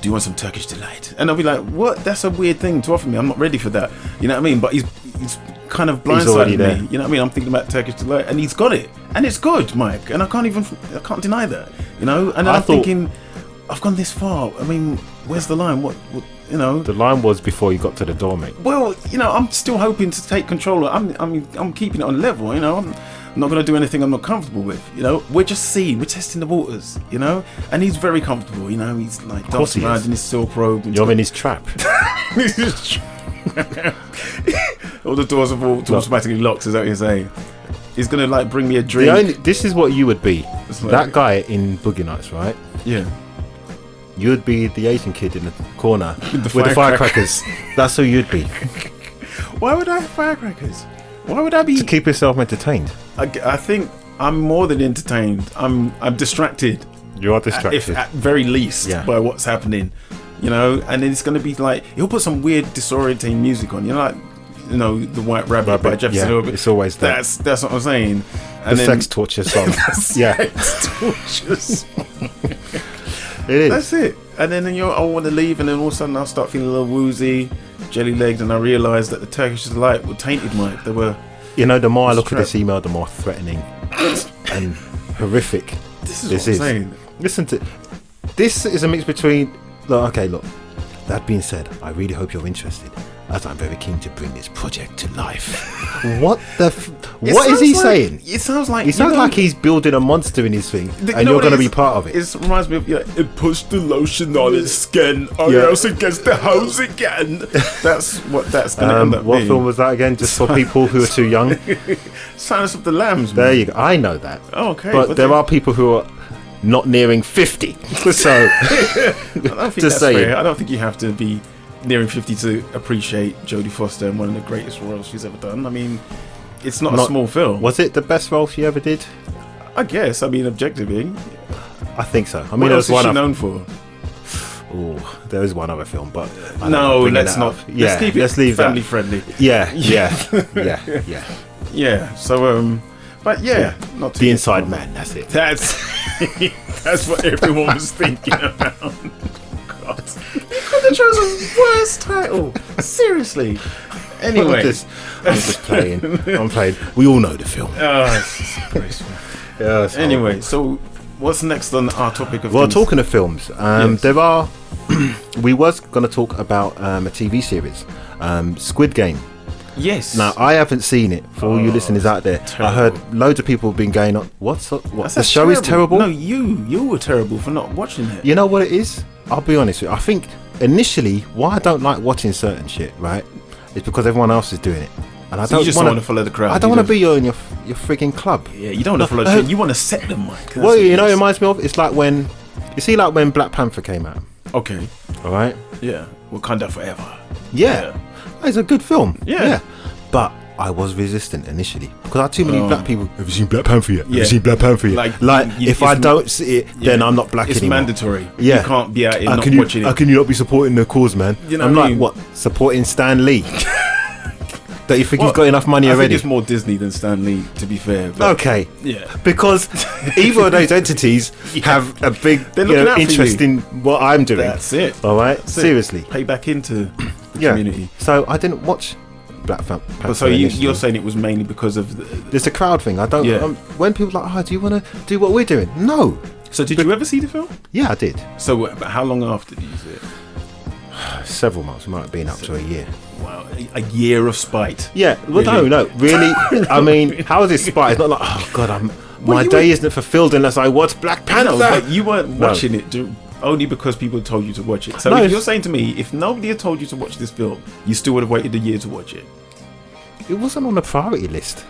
do you want some Turkish delight? And I'll be like, what? That's a weird thing to offer me. I'm not ready for that. You know what I mean? But he's kind of blindsided me. You know what I mean? I'm thinking about Turkish delight, and he's got it, and it's good, Mike. And I can't deny that. You know. And then I'm thinking, I've gone this far. I mean, where's the line? What? You know. The line was before you got to the door, mate. Well, you know, I'm still hoping to take control. I'm keeping it on level. You know. I'm not going to do anything I'm not comfortable with. You know, we're just seeing, we're testing the waters. You know, and he's very comfortable. You know, he's like dancing around in his silk robe. And you're in his trap. All the doors have automatically locked. Is that what you're saying? He's gonna like bring me a drink. This is what you would be. Like, that guy in Boogie Nights, right? Yeah. You would be the Asian kid in the corner with the firecrackers. That's who you'd be. Why would I have firecrackers? Why would I be? To keep yourself entertained. I think I'm more than entertained. I'm distracted. You are distracted. If at very least by what's happening. You know, and then it's going to be like, he'll put some weird disorientating music on, you know, like, you know, The White Rabbit by Jefferson Hill. It's always that. That's what I'm saying. And the sex torture song. Sex torture song. It is. That's it. And then I want to leave, and then all of a sudden I'll start feeling a little woozy, jelly legged, and I realise that the Turkish delight were tainted, Mike. They were. You know, the more I look at this email, the more threatening and horrific this is. What I'm saying. Listen to this is a mix between. Look, that being said, I really hope you're interested, as I'm very keen to bring this project to life. What is he saying? It sounds like he's building a monster in his thing, and you're going to be part of it. It reminds me of it pushed the lotion on its skin, or else it gets the hose again. That's what that's going to end up What being. film was that again? Just for people who are too young. Silence of the Lambs. There you go. I know that. Oh, okay, but there are people who are not nearing 50. So I don't think that's fair. I don't think you have to be nearing 50 to appreciate Jodie Foster and one of the greatest roles she's ever done. I mean, it's not a small film. Was it the best role she ever did? I guess. I mean, objectively, I think so. I mean, what else is she known for? Oh, there is one other film, but no, let's not. Yeah, let's leave family friendly. Yeah. So, but not The Inside Man. That's it. That's what everyone was thinking about. God, you could have chosen a worse title. Seriously. Anyway, I'm just playing. I'm playing. We all know the film. Oh, it's disgraceful. Anyway, so what's next on our topic of? Well, talking of films, there are. We was going to talk about a TV series, Squid Game. Yes. Now, I haven't seen it. For all you listeners out there, terrible. I heard loads of people have been going on. What? The That's show is terrible? No, you were terrible for not watching it. You know what it is? I'll be honest with you. I think initially why I don't like watching certain shit, right, is because everyone else is doing it. And I So don't you just want to follow the crowd. I don't want to be in your freaking club. Yeah, you don't want to follow the shit. You want to set them, Mike. That's Well, what you know, it it is. reminds me of. It's like when Black Panther came out. Okay. All right. Yeah. Wakanda forever. Yeah. It's a good film. Yeah. But I was resistant initially because I had too many black people. Have you seen Black Panther yet? Yeah. Have you seen Black Panther yet? Like, if I don't see it, then I'm not black it's anymore. mandatory. Yeah. You can't be out here not How watching it. can you not be supporting the cause, man? You know I'm what I like, mean? what? Supporting Stan Lee? Don't you think Well, he's got enough money I already? think it's more Disney than Stan Lee, to be fair. But Okay. Yeah. Because either of those entities have a big They're looking out for interest you. in what I'm doing. That's it. All right? That's it. Seriously. Pay back into the Yeah. community. So I didn't watch Black Panther. But so you're saying it was mainly because of There's a crowd thing. I don't. Yeah. When people are like, oh, do you want to do what we're doing? No. So did you ever see the film? Yeah, I did. So but how long after did you see it? Several months. It might have been up to a year. Wow, a year of spite. Yeah. Well, Really? no. Really. I mean, how is it spite? It's not like, oh God, my you day were- isn't fulfilled unless I watch Black Panther. No, but you weren't No. watching it only because people told you to watch it. So No, if it's- you're saying to me, if nobody had told you to watch this film, you still would have waited a year to watch it. It wasn't on the priority list.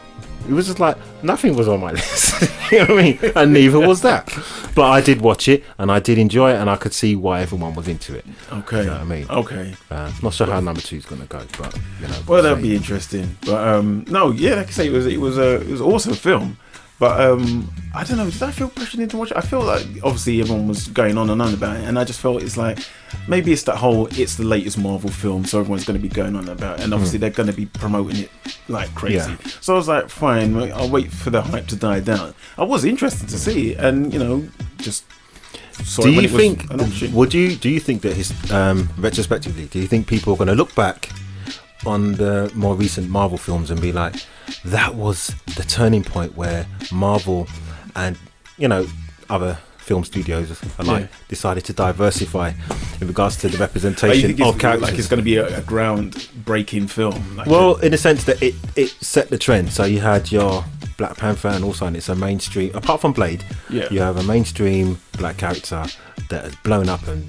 It was just like nothing was on my list. You know what I mean? And neither was that. But I did watch it and I did enjoy it and I could see why everyone was into it. Okay. You know what I mean? Okay. Not sure how number 2 is going to go, but you know. Well, that'd be interesting. But no, yeah, like I say, it was an awesome film. But I don't know. Did I feel pressured into watch it? I feel like obviously everyone was going on and on about it, and I just felt it's like maybe it's that whole it's the latest Marvel film, so everyone's going to be going on about it, and obviously they're going to be promoting it like crazy. Yeah. So I was like, fine, I'll wait for the hype to die down. I was interested to see it, and just. Saw Do it when you it was think? an option. Do you think that his retrospectively? Do you think people are going to look back on the more recent Marvel films and be like, that was the turning point where Marvel and other film studios alike decided to diversify in regards to the representation of characters? Like it's going to be a ground-breaking film. Like Well, in the sense that it set the trend. So you had your Black Panther, and also it's a mainstream. Apart from Blade, you have a mainstream black character that has blown up and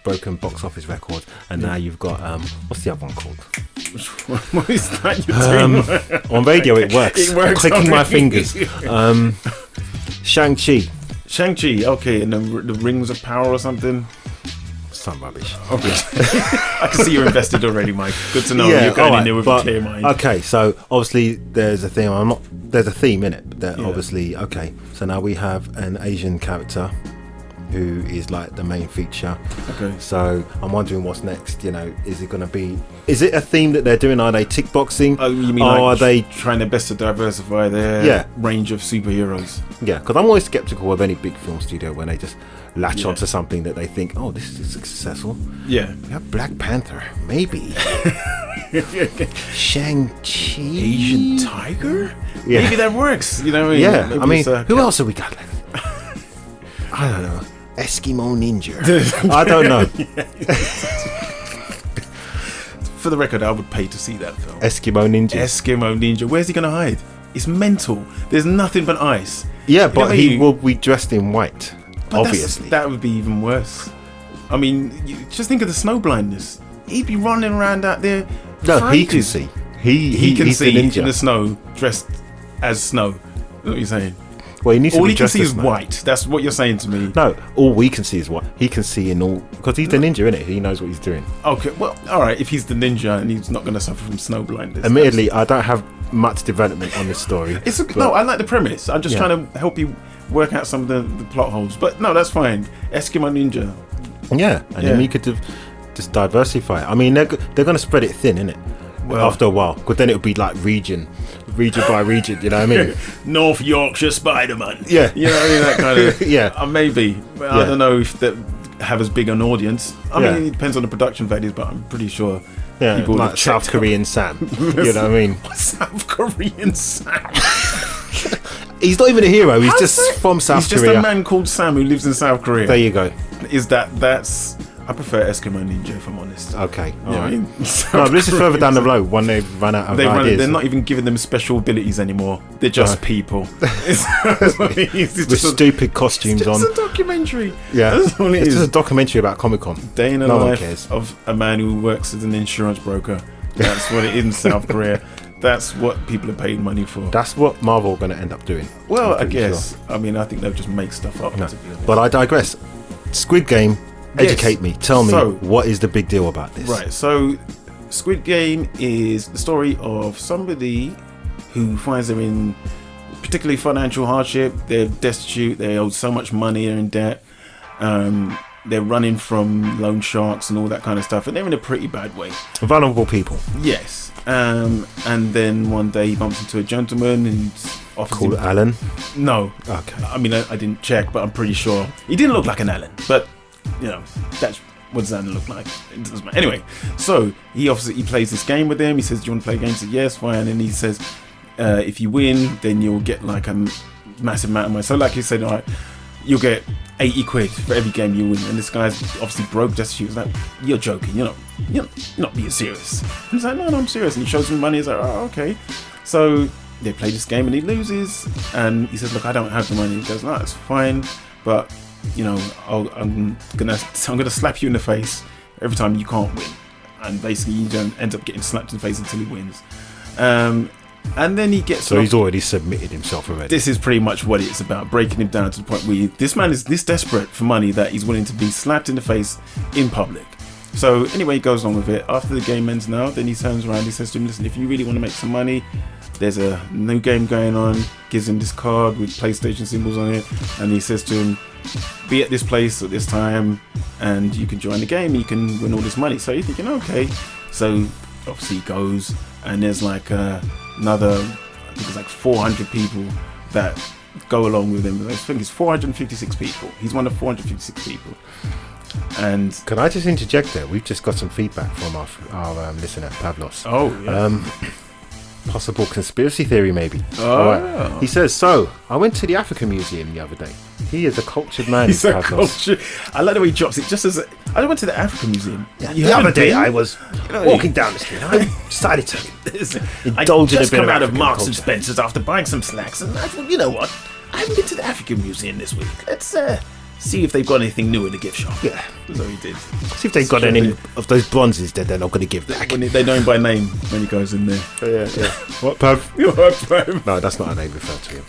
broken box office records. And now you've got what's the other one called? what is that you're doing? On radio, it works. It works, Clicking my okay. fingers. Shang-Chi. Shang-Chi, okay, and the Rings of Power or something. Some rubbish. Okay. I can see you're invested already, Mike. Good to know you're going in there with a clear mind. Okay, so obviously there's a theme. There's a theme in it. That obviously, okay. So now we have an Asian character who is like the main feature. Okay. So I'm wondering what's next. Is it going to be? Is it a theme that they're doing? Are they tick boxing? Oh, you mean or like are they? trying their best to diversify their range of superheroes? Yeah, because I'm always skeptical of any big film studio when they just latch onto something that they think, oh, this is successful. Yeah. We have Black Panther, maybe. Shang-Chi, Asian tiger? Yeah. Maybe that works. You know what I mean? Yeah, Maybe I mean, it's, who else have we got left? I don't know. Eskimo Ninja. I don't know. For the record, I would pay to see that film. Eskimo Ninja. Eskimo Ninja. Where's he going to hide? It's mental. There's nothing but ice. Yeah, You know but what he I mean? will be dressed in white. But Obviously. that would be even worse. I mean, just think of the snow blindness. He'd be running around out there. No, for he can ages. see. He can he's see the in ninja. the snow, dressed as snow. You know what you're saying? Well, he needs to All be he can dressed see as is snow. white. That's what you're saying to me. No, all we can see is white. He can see in all because he's the ninja, innit? He knows what he's doing. Okay, well, all right. If he's the ninja and he's not going to suffer from snow blindness. Admittedly, I don't have much development on this story. No, I like the premise. I'm just trying to help you work out some of the plot holes. But no, that's fine. Eskimo Ninja. Yeah, and then we could just diversify. I mean, they're going to spread it thin, innit? Well, after a while, because then it'll be like region by region. You know what I mean? North Yorkshire Spider-Man. Yeah. You know what I mean? That kind of. Yeah. Maybe. But I don't know if that have as big an audience. I mean, it depends on the production values, but I'm pretty sure. Yeah, people would like have South checked Korean Sam. You know what I mean? South Korean Sam. He's not even a hero. He's just from South He's just Korea. a man called Sam who lives in South Korea. There you go. Is that's I prefer Eskimo Ninja, if I'm honest. Okay, You know what I mean? So No, this is further down the road when they run out of ideas. they're not even giving them special abilities anymore. They're just people. It's With just stupid costumes it's on. just a documentary. Yeah, That's all it it's is. just a documentary about Comic-Con. Day in the No one life cares. of a man who works as an insurance broker. That's what it is in South Korea. That's what people are paid money for. That's what Marvel are going to end up doing. Well, I'm I pretty guess. sure. I mean, I think they'll just make stuff up. No. To be honest. But I digress. Squid Game, Yes. educate me. Tell me, So- what is the big deal about this? Right, so Squid Game is the story of somebody who finds they're in particularly financial hardship. They're destitute, they owe so much money, they're in debt. They're running from loan sharks and all that kind of stuff, and they're in a pretty bad way. Vulnerable people. Yes. And then one day he bumps into a gentleman and offers Called him... Alan. No. Okay. I mean, I didn't check, but I'm pretty sure. He didn't look like an Alan, but, you know, that's what does Alan look like? It doesn't matter. Anyway, so he plays this game with him. He says, do you want to play a game? He says, yes, fine. And he says, if you win, then you'll get like a massive amount of money. So like you said, all right, you'll get 80 quid for every game you win. And this guy's obviously broke, just she was like, you're joking, you're not being serious. And he's like, no, I'm serious. And he shows him money. He's like, oh, okay. So they play this game and he loses, and he says, look, I don't have the money. He goes, no, it's fine, but you know, I'm gonna slap you in the face every time you can't win. And basically you don't end up getting slapped in the face until he wins. And then he gets... So he's already submitted himself already. This is pretty much what it's about, breaking him down to the point where this man is this desperate for money that he's willing to be slapped in the face in public. So anyway, he goes along with it. After the game ends now, then he turns around, he says to him, listen, if you really want to make some money, there's a new game going on. Gives him this card with PlayStation symbols on it, and he says to him, be at this place at this time and you can join the game, you can win all this money. So you're thinking, okay. So obviously he goes, and there's like another, I think it's like 400 people that go along with him. I think it's 456 people. He's one of 456 people. And can I just interject there? We've just got some feedback from our listener, Pavlos. oh yeah. Possible conspiracy theory, maybe. Oh. Alright. He says, so I went to the African Museum the other day. He is a cultured man. He's a Pavlos. culture. I like the way he drops it. Just as I went to the African Museum. You The other haven't day, been? I was walking down the street. I decided to I indulge in a just bit come of out of African Marks and culture. Spencer's after buying some snacks, and I thought, you know what? I haven't been to the African Museum this week. Let's see if they've got anything new in the gift shop. Yeah. So he did. See if they've got any of those bronzes that they're not going to give back. When they know him by name when he goes in there. Yeah. What, Pav? No, that's not how they refer to him.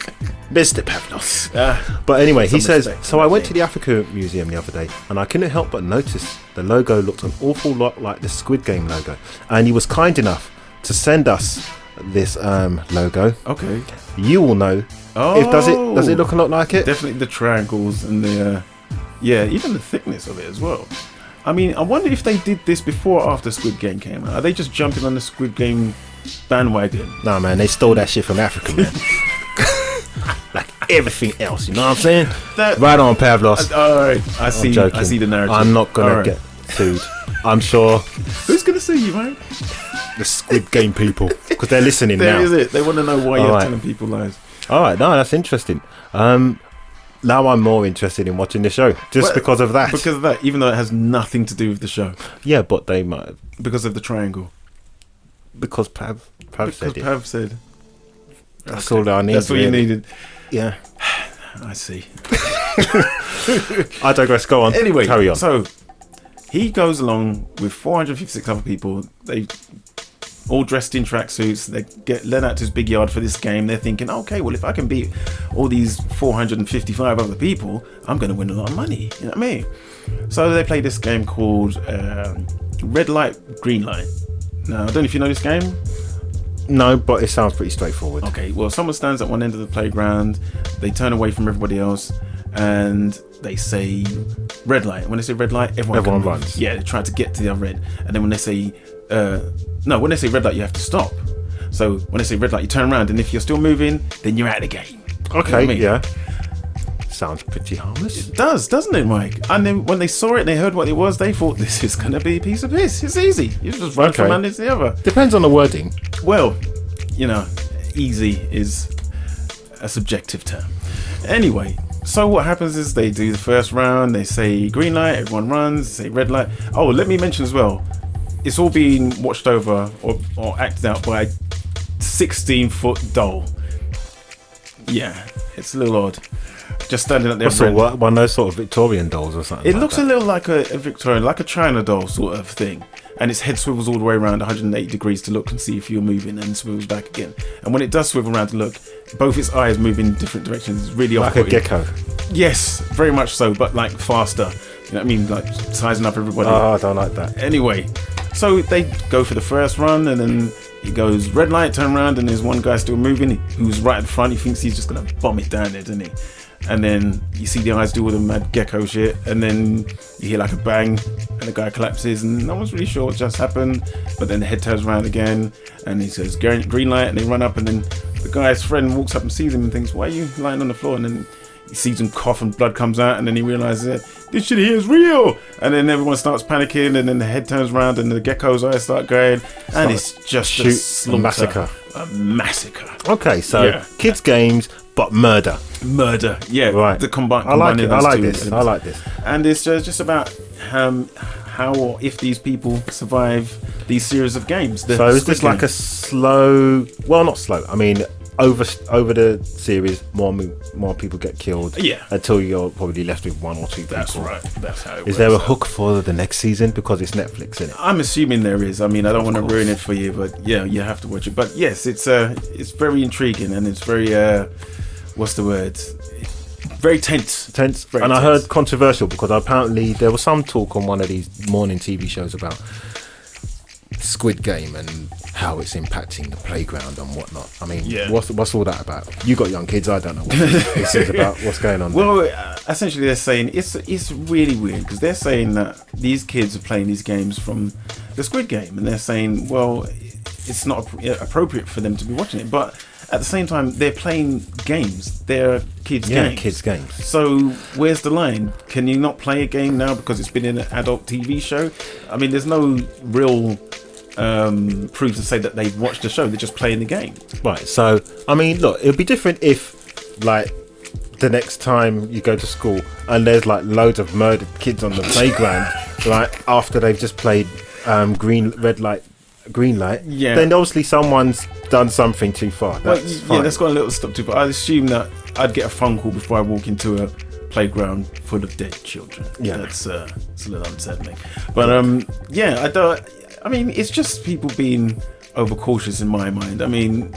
Mr. Pavlos. But anyway, he Some says, respect so for I that went name. to the Africa Museum the other day, and I couldn't help but notice the logo looked an awful lot like the Squid Game logo. And he was kind enough to send us this logo. Okay. You will know. Oh. If does it look a lot like it? Definitely the triangles and the even the thickness of it as well. I mean, I wonder if they did this before or after Squid Game came out. Are they just jumping on the Squid Game bandwagon? Nah, man, they stole that shit from Africa, man. Like everything else, you know what I'm saying? Right on, Pavlos. Alright, I see the narrative. I'm not gonna Alright. get sued. I'm sure Who's gonna sue you, mate? the Squid Game people, because they're listening There now. is it. They want to know why you're Alright. telling people lies. All right, no, that's interesting. Now I'm more interested in watching the show just Well, because of that. Because of that, even though it has nothing to do with the show. Yeah, but they might Because of the triangle. because Pav Because said it. Pav said. That's all I need. That's what you really. needed. Yeah. I see. I digress. Go on. Anyway, carry on. So he goes along with 456 other people. They all dressed in tracksuits. They get led out to this big yard for this game. They're thinking, okay, well, if I can beat all these 455 other people, I'm going to win a lot of money. You know what I mean? So they play this game called Red Light, Green Light. Now, I don't know if you know this game. No, but it sounds pretty straightforward. Okay, well, someone stands at one end of the playground. They turn away from everybody else, and they say red light. When they say red light, everyone can move. runs. Yeah, they try to get to the other end. And then when they say when they say red light, you have to stop. So when they say red light, you turn around, and if you're still moving, then you're out of the game. You know Okay, what I mean? yeah. Sounds pretty harmless. It does, doesn't it, Mike? And then when they saw it and they heard what it was, they thought, this is going to be a piece of piss. It's easy. You just run from Okay. one end to the other. Depends on the wording. Well, you know, easy is a subjective term. Anyway, So what happens is they do the first round, they say green light, everyone runs, they say red light. Oh, let me mention as well, it's all being watched over or acted out by a 16-foot doll. Yeah, it's a little odd. Just standing up there. One of those sort of Victorian dolls or something. It looks a little like a Victorian, like a China doll sort of thing. And its head swivels all the way around 180 degrees to look and see if you're moving, and swivels back again. And when it does swivel around to look, both its eyes move in different directions. It's really like a gecko. Yes, very much so, but like faster. You know what I mean? Like sizing up everybody. Oh, I don't like that. Anyway, so they go for the first run, and then it goes red light, turn around, and there's one guy still moving who's right at the front. He thinks he's just going to bomb it down there, doesn't he? And then you see the eyes do all the mad gecko shit, and then you hear like a bang, and the guy collapses, and no one's really sure what just happened. But then the head turns around again, and he says green light, and they run up, and then the guy's friend walks up and sees him and thinks, "Why are you lying on the floor?" And then he sees him cough and blood comes out, and then he realizes that this shit here is real. And then everyone starts panicking, and then the head turns around, and the gecko's eyes start going, and it's just a slaughter, massacre. A massacre. Okay, so kids games, but murder, yeah, right. The combine. I like it. I like this. And it's just about how or if these people survive these series of games. So is this like a slow? Well, not slow. I mean, over the series, more people get killed. Yeah. Until you're probably left with one or two people. That's right. That's how it works. Is there a hook for the next season because it's Netflix, isn't it? I'm assuming there is. I mean, I don't want to ruin it for you, but yeah, you have to watch it. But yes, it's very intriguing, and it's very what's the word? Very tense. Very and tense. I heard controversial because apparently there was some talk on one of these morning TV shows about Squid Game and how it's impacting the playground and whatnot. I mean, what's all that about? You got young kids, I don't know what this is about. What's going on there? Well, essentially they're saying it's really weird because they're saying that these kids are playing these games from the Squid Game, and they're saying, well, it's not appropriate for them to be watching it, but at the same time they're playing games. They're kids games. Kids games. So where's the line? Can you not play a game now because it's been in an adult TV show? I mean, there's no real proof to say that they've watched the show. They're just playing the game. Right. So I mean, look, it'd be different if like the next time you go to school and there's like loads of murdered kids on the playground, like after they've just played green light. Yeah. Then obviously someone's done something too far. That's fine. Yeah, that's got a little step too far. I assume that I'd get a phone call before I walk into a playground full of dead children. Yeah, that's it's a little unsettling. But I don't. I mean, it's just people being overcautious in my mind. I mean,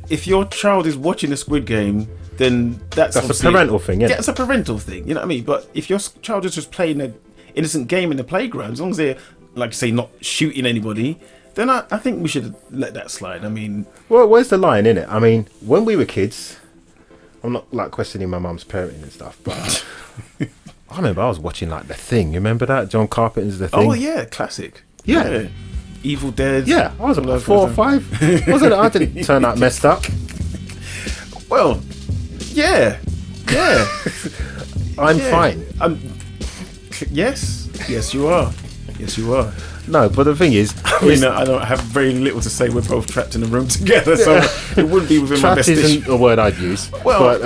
if your child is watching a Squid Game, then that's a parental thing. Yeah, it's a parental thing. You know what I mean? But if your child is just playing an innocent game in the playground, as long as they're, like you say, not shooting anybody, then I think we should let that slide. I mean, well, where's the line in it? I mean, when we were kids, I'm not like questioning my mum's parenting and stuff, but I remember I was watching like The Thing. You remember that? John Carpenter's The Thing. Oh yeah, classic. Yeah. Evil Dead. Yeah, I was about 4 or 5. Wasn't it? I didn't turn out messed up. Well, yeah. I'm fine. Yes, you are. Yes, you are. No, but the thing is, I don't have very little to say. We're both trapped in a room together, so it wouldn't be within my best. Trapped isn't a word I'd use. Well, but,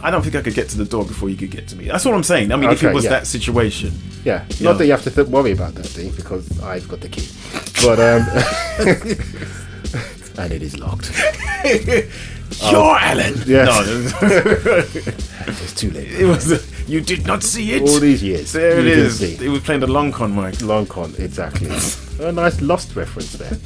I don't think I could get to the door before you could get to me. That's all I'm saying. I mean, if it was that situation. Yeah, not that you have to worry about that, Dee, because I've got the key. But and it is locked. You're Alan. Yes. No, it's too late. It was. You did not see it. All these years. There it is. It was playing the long con, Mike. Long con, exactly. A nice Lost reference there.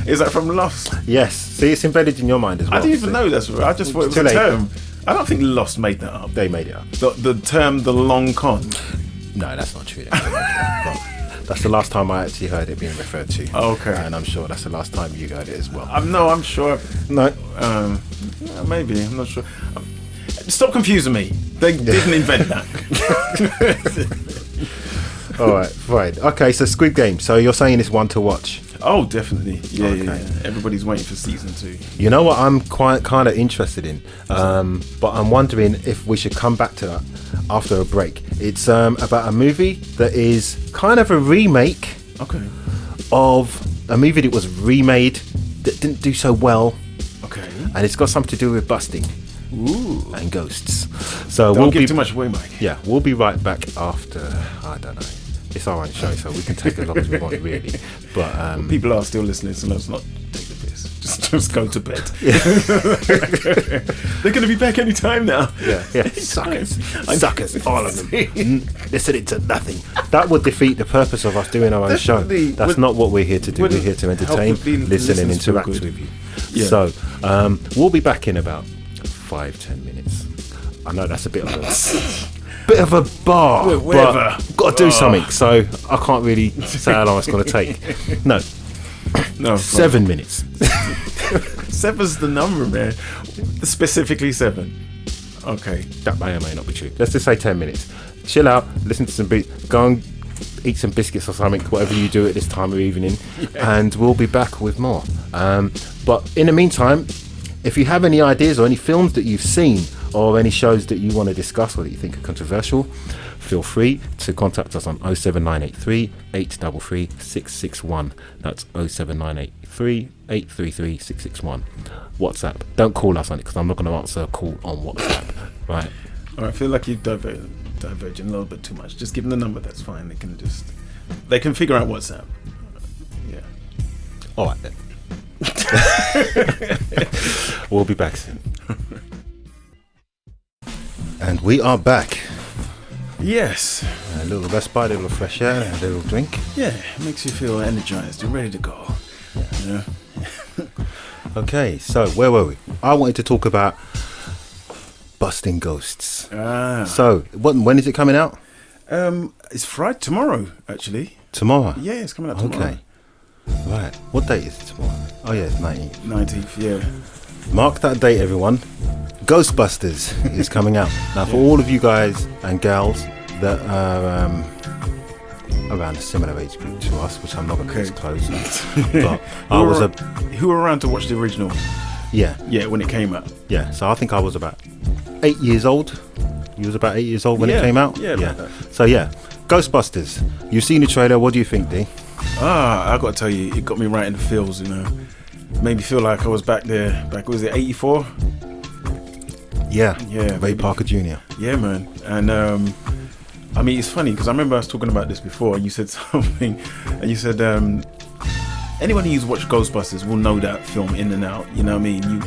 Is that from Lost? Yes. See, it's embedded in your mind as well. I didn't even know that's right. I just thought it was a term. I don't think Lost made that up. They made it up. The term, the long con. No, that's not true. That's the last time I actually heard it being referred to. Oh, okay. And I'm sure that's the last time you heard it as well. I'm sure. No. Maybe. I'm not sure. Stop confusing me. They didn't invent that. All right, fine. Okay, so Squid Game. So you're saying it's one to watch? Oh, definitely. Yeah. Everybody's waiting for season 2. You know what I'm quite kind of interested in, but I'm wondering if we should come back to that after a break. It's about a movie that is kind of a remake of a movie that was remade that didn't do so well. Okay. And it's got something to do with busting. Ooh. and ghosts. So Don't give too much away, Mike. Yeah, we'll be right back after. I don't know. It's our own show, so we can take as long as we want, really. But people are still listening, so let's not take the piss. Just go to bed. They're going to be back any time now. Yeah. Suckers, all of them. Listening to nothing. That would defeat the purpose of us doing our own show. That's not what we're here to do. We're here to entertain, listen, and interact with you. Yeah. So we'll be back in about 5-10 minutes. I know that's a bit of a bar, but got to do something, so I can't really say how long it's going to take. No, 7 minutes. 7's the number, man. Specifically 7. Okay, that may or may not be true. Let's just say 10 minutes. Chill out, listen to some beats, go and eat some biscuits or something, whatever you do at this time of evening, and we'll be back with more. But in the meantime, if you have any ideas or any films that you've seen or any shows that you want to discuss or that you think are controversial, feel free to contact us on 07983 833 661. That's 07983 833 661. WhatsApp. Don't call us on it because I'm not going to answer a call on WhatsApp. Right. All right, I feel like you're diverging a little bit too much. Just give them the number, that's fine. They can figure out WhatsApp. Yeah. All right then. We'll be back soon. And we are back. Yes. A little respite, a little fresh air, and a little drink. Yeah, it makes you feel energized. You're ready to go. Yeah. Okay, so where were we? I wanted to talk about busting ghosts. So, when is it coming out? It's Friday, tomorrow, actually. Tomorrow? Yeah, it's coming out tomorrow. Okay. Right. What date is it tomorrow? Oh yeah, it's 19th. 19th, yeah. Mark that date, everyone. Ghostbusters is coming out. Now, for all of you guys and gals that are around a similar age group to us, which I'm not going to disclose, but who were around to watch the original? Yeah. Yeah, when it came out. Yeah, so I think I was about 8 years old. You was about 8 years old when it came out? Yeah. So yeah, Ghostbusters. You've seen the trailer. What do you think, D? I got to tell you, it got me right in the feels, Made me feel like I was back there. Was it 84? Yeah. Ray maybe. Parker Jr. Yeah, man. And I mean, it's funny because I remember I was talking about this before. And you said something, and you said anyone who's watched Ghostbusters will know that film in and out. You know what I mean? You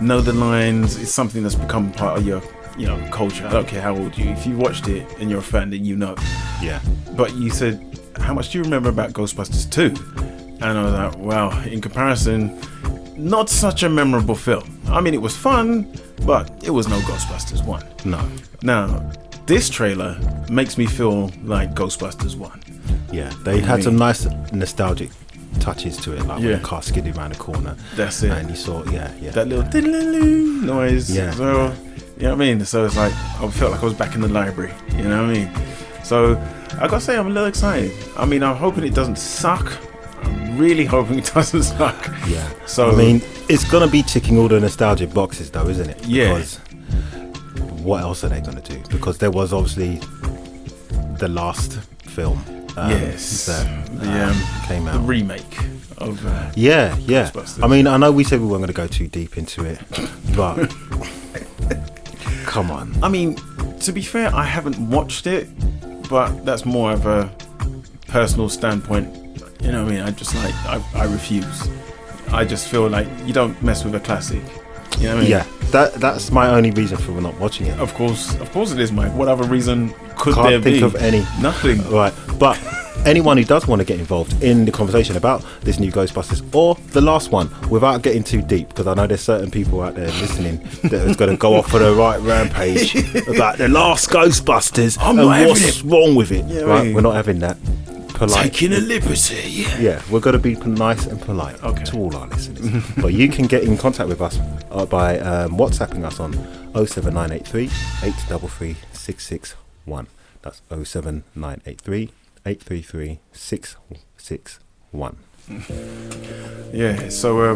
know the lines. It's something that's become part of your culture. I don't care how old you. If you watched it and you're a fan, then you know. Yeah. But you said, how much do you remember about Ghostbusters 2? And I was like, wow, in comparison, not such a memorable film. I mean, it was fun, but it was no Ghostbusters 1. No. Now, this trailer makes me feel like Ghostbusters 1. Yeah, they had some nice nostalgic touches to it, like when the car skidded around the corner. That's it. And you saw, that little diddle-loo noise. Yeah. So, you know what I mean? So it's like, I felt like I was back in the library. You know what I mean? So, I gotta say, I'm a little excited. I mean, I'm hoping it doesn't suck. I'm really hoping it doesn't suck. Yeah. So I mean, it's gonna be ticking all the nostalgic boxes, though, isn't it? Yeah. Because what else are they gonna do? Because there was obviously the last film. That came out. The remake of. Yeah. Ghostbusters. I mean, I know we said we weren't gonna go too deep into it, but come on. I mean, to be fair, I haven't watched it, but that's more of a personal standpoint. You know what I mean? I just I refuse. I just feel like you don't mess with a classic. You know what I mean? Yeah, that's my only reason for not watching it. Of course it is, Mike. What other reason could Can't there be? think of any. Nothing. Right, but anyone who does want to get involved in the conversation about this new Ghostbusters or the last one, without getting too deep, because I know there's certain people out there listening that is going to go off for the right rampage about the last Ghostbusters and what's wrong with it. Yeah, right, we're not having that. Polite. Taking a liberty. Yeah, we're going to be nice and polite to all our listeners. But you can get in contact with us by WhatsApping us on 07983 833 661. That's 07983 833 661. Yeah, so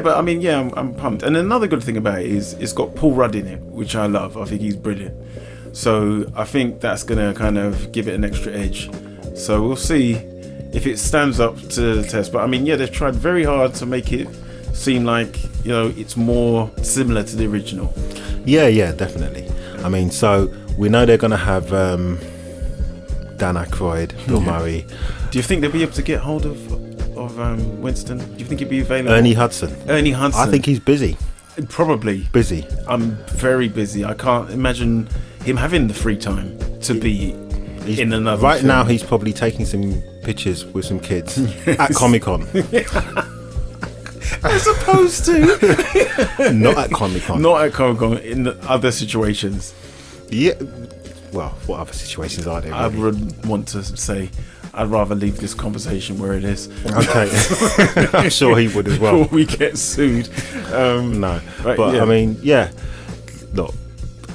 but I mean, I'm pumped. And another good thing about it is it's got Paul Rudd in it, which I love. I think he's brilliant. So I think that's gonna kind of give it an extra edge. So we'll see if it stands up to the test. But I mean, they've tried very hard to make it seem like, you know, it's more similar to the original. Yeah, definitely. I mean, so we know they're going to have Dan Aykroyd, Bill Murray. Do you think they'll be able to get hold of Winston? Do you think he'd be available? Ernie Hudson. I think he's busy. Probably. Busy. I'm very busy. I can't imagine him having the free time to be in another Right film. now, he's probably taking some pictures with some kids at Comic-Con. As opposed to... Not at Comic-Con. Not at Comic-Con, in the other situations. Yeah. Well, what other situations are there? Really? I would want to say... I'd rather leave this conversation where it is. Okay. I'm sure he would as well. Before we get sued. No. Right, but, yeah. I mean, yeah. Look,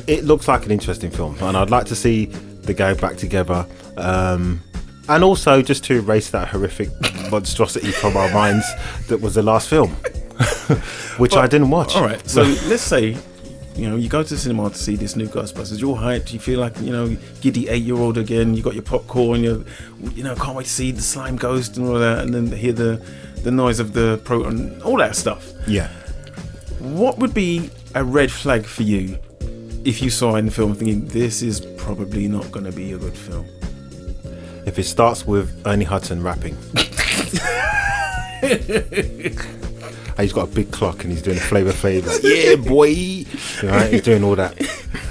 it looks like an interesting film. And I'd like to see the gang back together. And also just to erase that horrific monstrosity from our minds that was the last film. Which I didn't watch. All right. So let's say... You know, you go to the cinema to see this new Ghostbusters. You're hyped. You feel like, you know, giddy 8-year-old again. You got your popcorn. You know, can't wait to see the slime ghost and all that, and then hear the noise of the proton, all that stuff. Yeah. What would be a red flag for you if you saw in the film thinking this is probably not going to be a good film? If it starts with Ernie Hudson rapping. And he's got a big clock and he's doing a Flavor Flav, like, yeah, boy. Right, he's doing all that.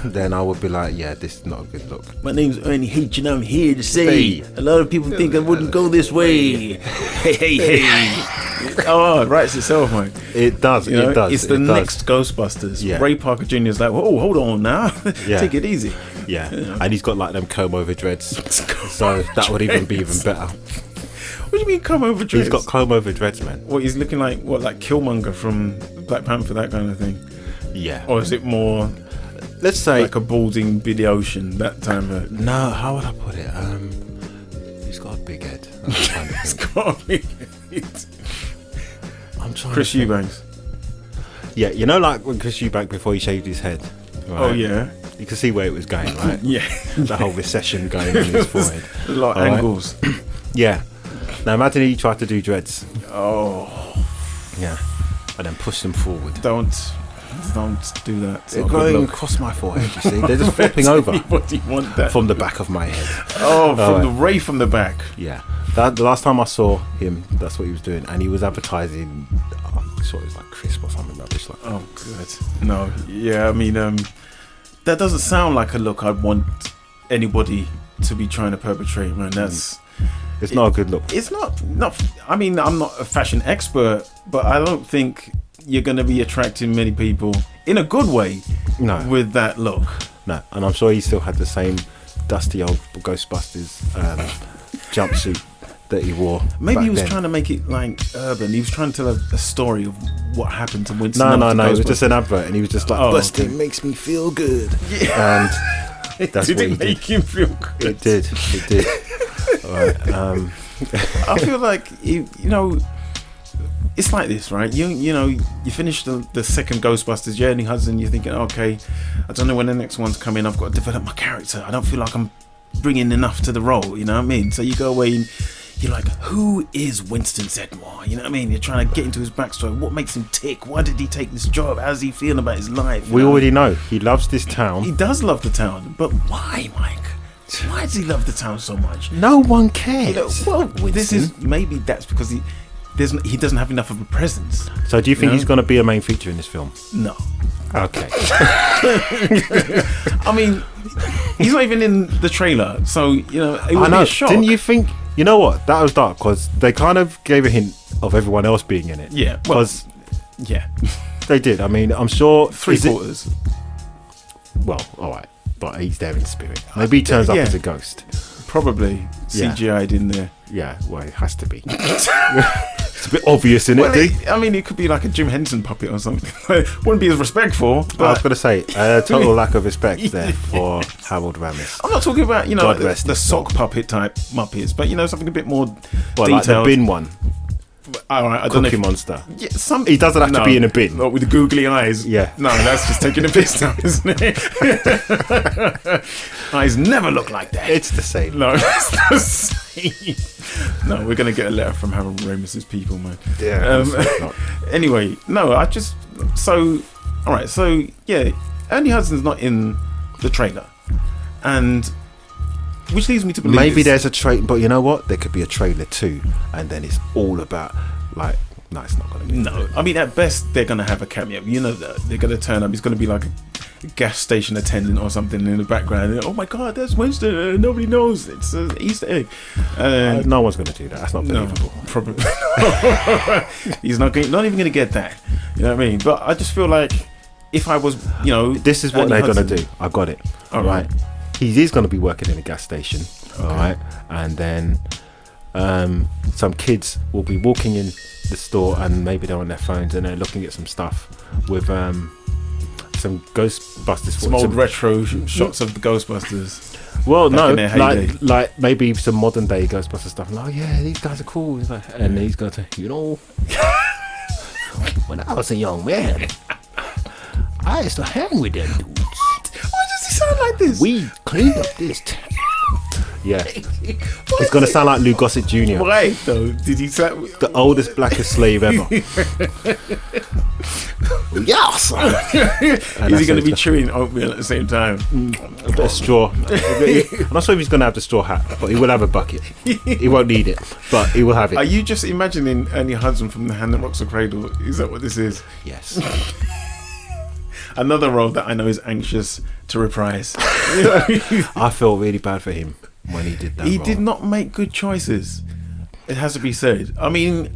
Then I would be like, yeah, this is not a good look. My name's Ernie H, and I'm here to say a lot of people think I wouldn't go this way. Hey. Oh, it writes itself, mate. It does. You know, it does. It's the next Ghostbusters. Yeah. Ray Parker Jr. is like, oh, hold on now. Take it easy. Yeah. And he's got like them comb over dreads. So that would even be even better. What do you mean comb over dreads? He's got comb over dreads, man. What, he's looking like Killmonger from Black Panther, that kind of thing? Yeah. Or is it more, let's say, like a balding Billy Ocean, that time of... No, how would I put it? He's got a big head. He's got a big head. I'm trying Chris to think. Eubanks. Yeah, you know, like when Chris Eubanks, before he shaved his head. Right? Oh, yeah. You can see where it was going, right? Yeah. The whole recession going on his forehead. A lot of angles. Right? Yeah. Now imagine he tried to do dreads. Oh. Yeah. And then push them forward. Don't do that. They're going across my forehead, you see. They're just flipping over. Anybody want that? From the back of my head. Oh, from the back. Yeah. The last time I saw him, that's what he was doing. And he was advertising, I'm sure it was like crisp or something rubbish like that. Oh, good. No. Yeah, I mean, that doesn't sound like a look I'd want anybody to be trying to perpetrate, man. It's not a good look. It's not. I mean, I'm not a fashion expert, but I don't think you're going to be attracting many people in a good way. No. With that look. No, and I'm sure he still had the same dusty old Ghostbusters jumpsuit that he wore. Maybe he was then. trying to make it like urban. He was trying to tell a story of what happened to Winston. No. It was just an advert, and he was just like, busting makes me feel good. Yeah. And that's did what it make him feel good? It did. All right. I feel like you know, it's like this, right? You know, you finish the second Ghostbusters, Ernie Hudson. You're thinking, okay, I don't know when the next one's coming. I've got to develop my character. I don't feel like I'm bringing enough to the role. You know what I mean? So you go away and you're like, who is Winston Zeddemore? You know what I mean? You're trying to get into his backstory. What makes him tick? Why did he take this job? How's he feeling about his life? We already know he loves this town. He does love the town, but why, Mike? Why does he love the town so much? No one cares. You know, well, this is maybe that's because he doesn't have enough of a presence. So do you think he's going to be a main feature in this film? No. Okay. I mean, he's not even in the trailer, so you know it would be a shock. Didn't you think? You know what? That was dark because they kind of gave a hint of everyone else being in it. Yeah. Because yeah, they did. I mean, I'm sure 3/4. Well, all right, but he's there in spirit. Maybe he turns up as a ghost. Probably CGI'd in there. Yeah, well, it has to be. It's a bit obvious, isn't it? I mean, it could be like a Jim Henson puppet or something. Wouldn't be as respectful. But I was going to say, total lack of respect there for Harold Ramis. I'm not talking about, you know, the sock puppet type Muppets, but, you know, something a bit more detailed. Like the bin one. All right, I don't know. Cookie Monster. Yeah, he doesn't have to be in a bin. Not with the googly eyes. Yeah. No, that's just taking a piss now, isn't it? Eyes never look like that. It's the same. No, it's the same. No, we're gonna get a letter from Harold Ramis's people, man. Yeah. Anyway, no, all right. So yeah, Ernie Hudson's not in the trailer, and which leads me to believe maybe there's a trailer, but you know what? There could be a trailer too, and then it's all about like. No, it's not going to be. No, I mean, at best they're going to have a cameo. You know that they're going to turn up. He's going to be like a gas station attendant or something in the background. And, oh my God, that's Winston. Nobody knows. It's an Easter egg. No one's going to do that. That's not believable. No, probably. He's not even going to get that. You know what I mean? But I just feel like if I was, this is what they're going to do. I got it. All right. He is going to be working in a gas station. Okay. All right, and then some kids will be walking in the store and maybe they're on their phones and they're looking at some stuff with some Ghostbusters, some old retro shots of the Ghostbusters. Well, no, like maybe some modern day Ghostbuster stuff. Like, oh yeah, these guys are cool. And he's going to, when I was a young man, I used to hang with them dudes. Why does he sound like this? We cleaned up this town. Yeah, it's gonna sound like Lou Gossett Jr. Why though? Did he sound the oldest, blackest slave ever? Yes. Is he gonna be chewing oatmeal at the same time? A bit of straw. I'm not sure if he's gonna have the straw hat, but he will have a bucket. He won't need it, but he will have it. Are you just imagining Ernie Hudson from The Hand That Rocks the Cradle? Is that what this is? Yes. Another role that I know is anxious to reprise. I feel really bad for him when he did that. He did not make good choices. It has to be said. I mean,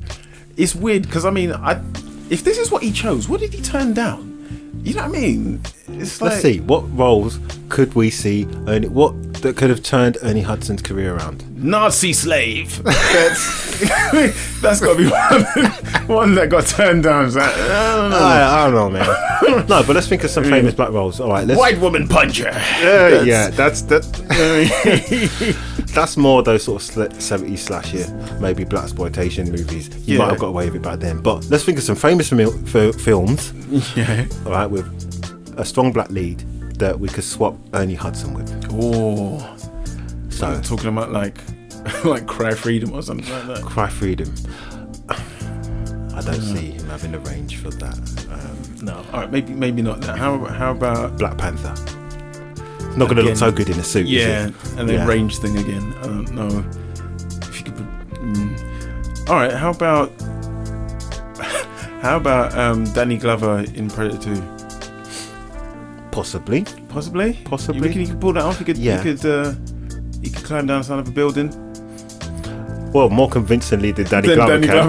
it's weird because if this is what he chose, what did he turn down? You know what I mean? It's like, let's see, what roles could we see that could have turned Ernie Hudson's career around? Nazi slave. That's got to be one that got turned down. So, I don't know, man. No, but let's think of some famous black roles. All right, white woman puncher. That's more those sort of 70s slasher, maybe blaxploitation movies. You might have got away with it back then. But let's think of some famous films. Yeah. All right, with a strong black lead that we could swap Ernie Hudson with. Oh. So I'm talking about like Cry Freedom or something like that. Cry Freedom. I don't see him having the range for that. No. All right, maybe not that. How about Black Panther? It's not going to look so good in a suit, is it? And then range thing again. I don't know if you could all right, how about Danny Glover in Predator 2? Possibly. You reckon he could pull that off? He could climb down the side of a building? Well, more convincingly than Danny Glover can.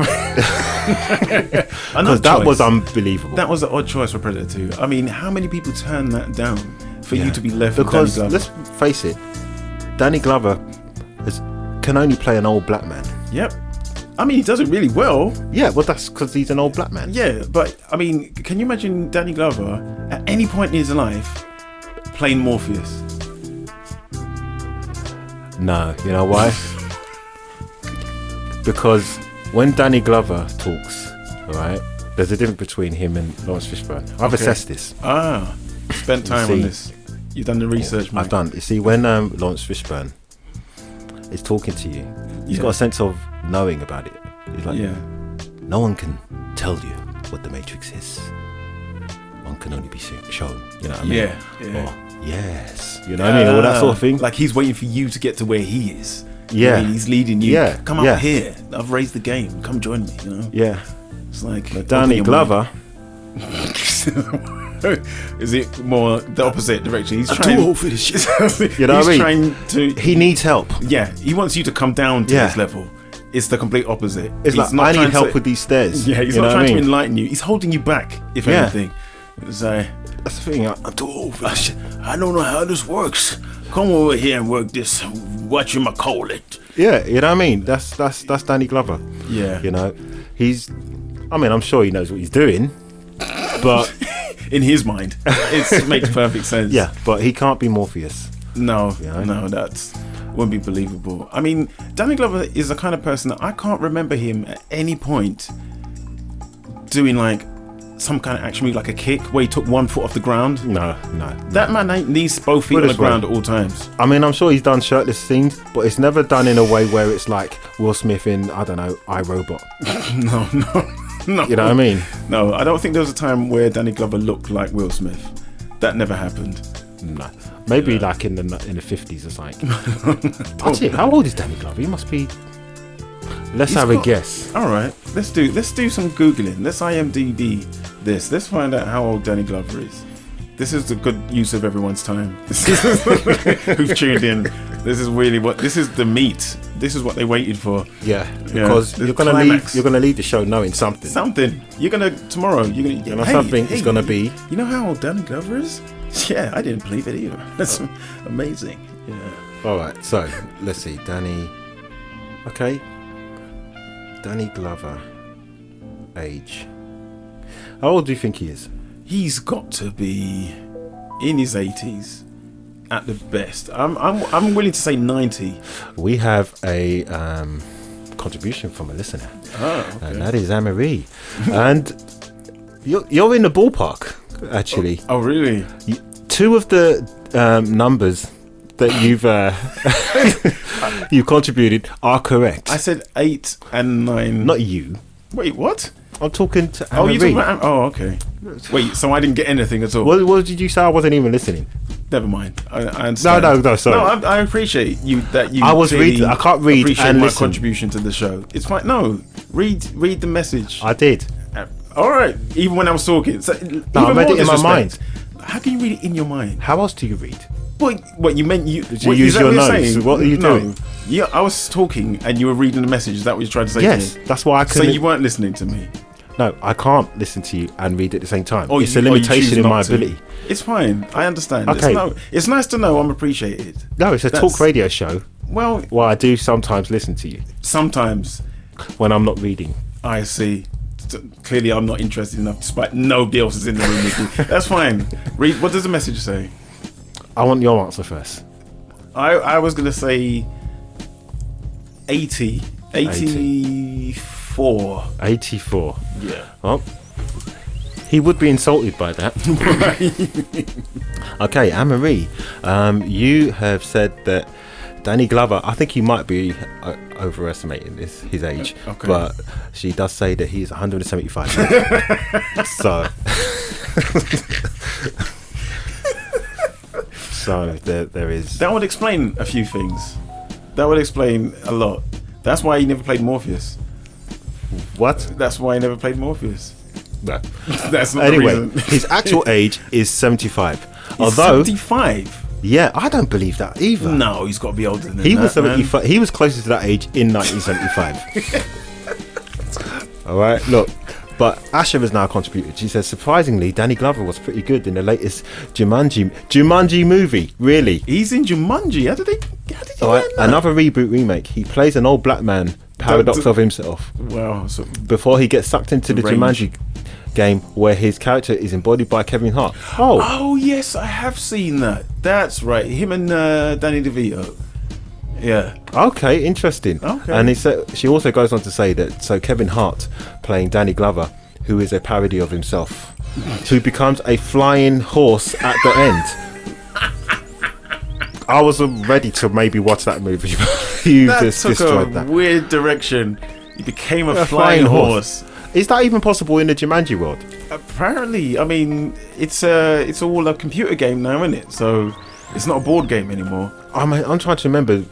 Because that was unbelievable. That was an odd choice for Predator 2. I mean, how many people turn that down for you to be left with Danny Glover? Let's face it, Danny Glover can only play an old black man. Yep. I mean, he does it really well. Yeah, well, that's because he's an old black man. Yeah, but I mean, can you imagine Danny Glover at any point in his life playing Morpheus? No, you know why? Because when Danny Glover talks, all right, there's a difference between him and Lawrence Fishburne. I've assessed this. Spent time on this. You've done the research, mate. I've done. You see, when Lawrence Fishburne is talking to you, he's got a sense of knowing about it. He's like, no one can tell you what the Matrix is. One can only be shown. You know what I mean? Yeah. Or, yes. You know what I mean? All that sort of thing. Like he's waiting for you to get to where he is. Yeah. I mean, he's leading you. Yeah. Come up here. I've raised the game. Come join me. You know? Yeah. It's like Danny Glover. Is it more the opposite direction? He's trying. Too old for this shit. You know what I mean? He needs help. Yeah. He wants you to come down to his level. It's the complete opposite. It's like, I need help with these stairs. Yeah, he's not trying to enlighten you. He's holding you back, if anything. So, that's the thing. I'm too old for this. I don't know how this works. Come over here and work this. Whatchamacallit. Yeah, you know what I mean? That's Danny Glover. Yeah. You know, I'm sure he knows what he's doing, but in his mind, it makes perfect sense. Yeah, but he can't be Morpheus. No, that's wouldn't be believable. I mean, Danny Glover is the kind of person that I can't remember him at any point doing like some kind of action movie, like a Kick, where he took one foot off the ground? No. That man needs both feet on the ground at all times. I mean, I'm sure he's done shirtless scenes, but it's never done in a way where it's like Will Smith in, I don't know, iRobot. No. You know what I mean? No, I don't think there was a time where Danny Glover looked like Will Smith. That never happened. No. Maybe like in the 50s or something. That's it. How old is Danny Glover? He must be... Let's have a guess. All right, let's do some Googling. Let's IMDb this. Let's find out how old Danny Glover is. This is the good use of everyone's time. Who've tuned in. This is the meat. This is what they waited for. Yeah, because you're gonna leave the show knowing something. Something. Tomorrow. Something is gonna be. You know how old Danny Glover is? Yeah, I didn't believe it either. That's amazing. Yeah. All right, so let's see, Danny. Okay. Danny Glover, age. How old do you think he is? He's got to be in his 80s at the best. I'm willing to say 90. We have a contribution from a listener. Oh, okay. And that is Anne-Marie. And you're in the ballpark, actually. Oh, really? Two of the numbers that you've contributed are correct. I said 8 and 9. Not you. Wait, what? I'm talking to Oh, Anne-Marie. you talking about? Oh, okay. Wait, so I didn't get anything at all. What did you say? I wasn't even listening. Never mind. I understand. No. Sorry. No, I appreciate you that you. I was reading. I can't read appreciate and my listen. contribution to the show. It's fine. No, read the message. I did. All right. Even when I was talking. So, No, I read it in my mind. How can you read it in your mind? How else do you read? What you meant? Did you use your nose? What are you doing? Yeah, I was talking and you were reading the message. Is that what you're trying to say? Yes, to me? that's why I couldn't. So you weren't listening to me. No, I can't listen to you and read at the same time. It's a you limitation choose in not my to. ability. It's fine. I understand. Okay. It's nice to know I'm appreciated. No, it's a talk radio show. Well, I do sometimes listen to you. Sometimes. When I'm not reading. I see. Clearly I'm not interested enough, despite nobody else is in the room with me. That's fine. Read. What does the message say? I want your answer first. I was going to say 80. 84. 84. Yeah. Well, he would be insulted by that. Okay, Anne-Marie, you have said that Danny Glover, I think he might be overestimating his age, okay. But she does say that he's 175. So there is. That would explain a few things. That would explain a lot. That's why he never played Morpheus. What? That's why he never played Morpheus. No. That's not Anyway, the reason. his actual age is 75. Although 75. Yeah, I don't believe that either. No, he's got to be older than that. He was 75. Man. He was closer to that age in 1975. All right, look. But Asha has now contributed. She says, surprisingly, Danny Glover was pretty good in the latest Jumanji movie. Really? He's in Jumanji. How did he All right, another reboot remake. He plays an old black man, paradox of himself. Wow. So before he gets sucked into the Jumanji game, where his character is embodied by Kevin Hart. Oh yes, I have seen that. That's right. Him and Danny DeVito. Yeah. Okay, interesting. Okay. And she also goes on to say that Kevin Hart playing Danny Glover, who is a parody of himself, who becomes a flying horse at the end. I was ready to maybe watch that movie. You that just took destroyed a that. weird direction. He became a flying horse. Is that even possible in the Jumanji world? Apparently, I mean, it's all a computer game now, isn't it? So it's not a board game anymore. I'm trying to remember.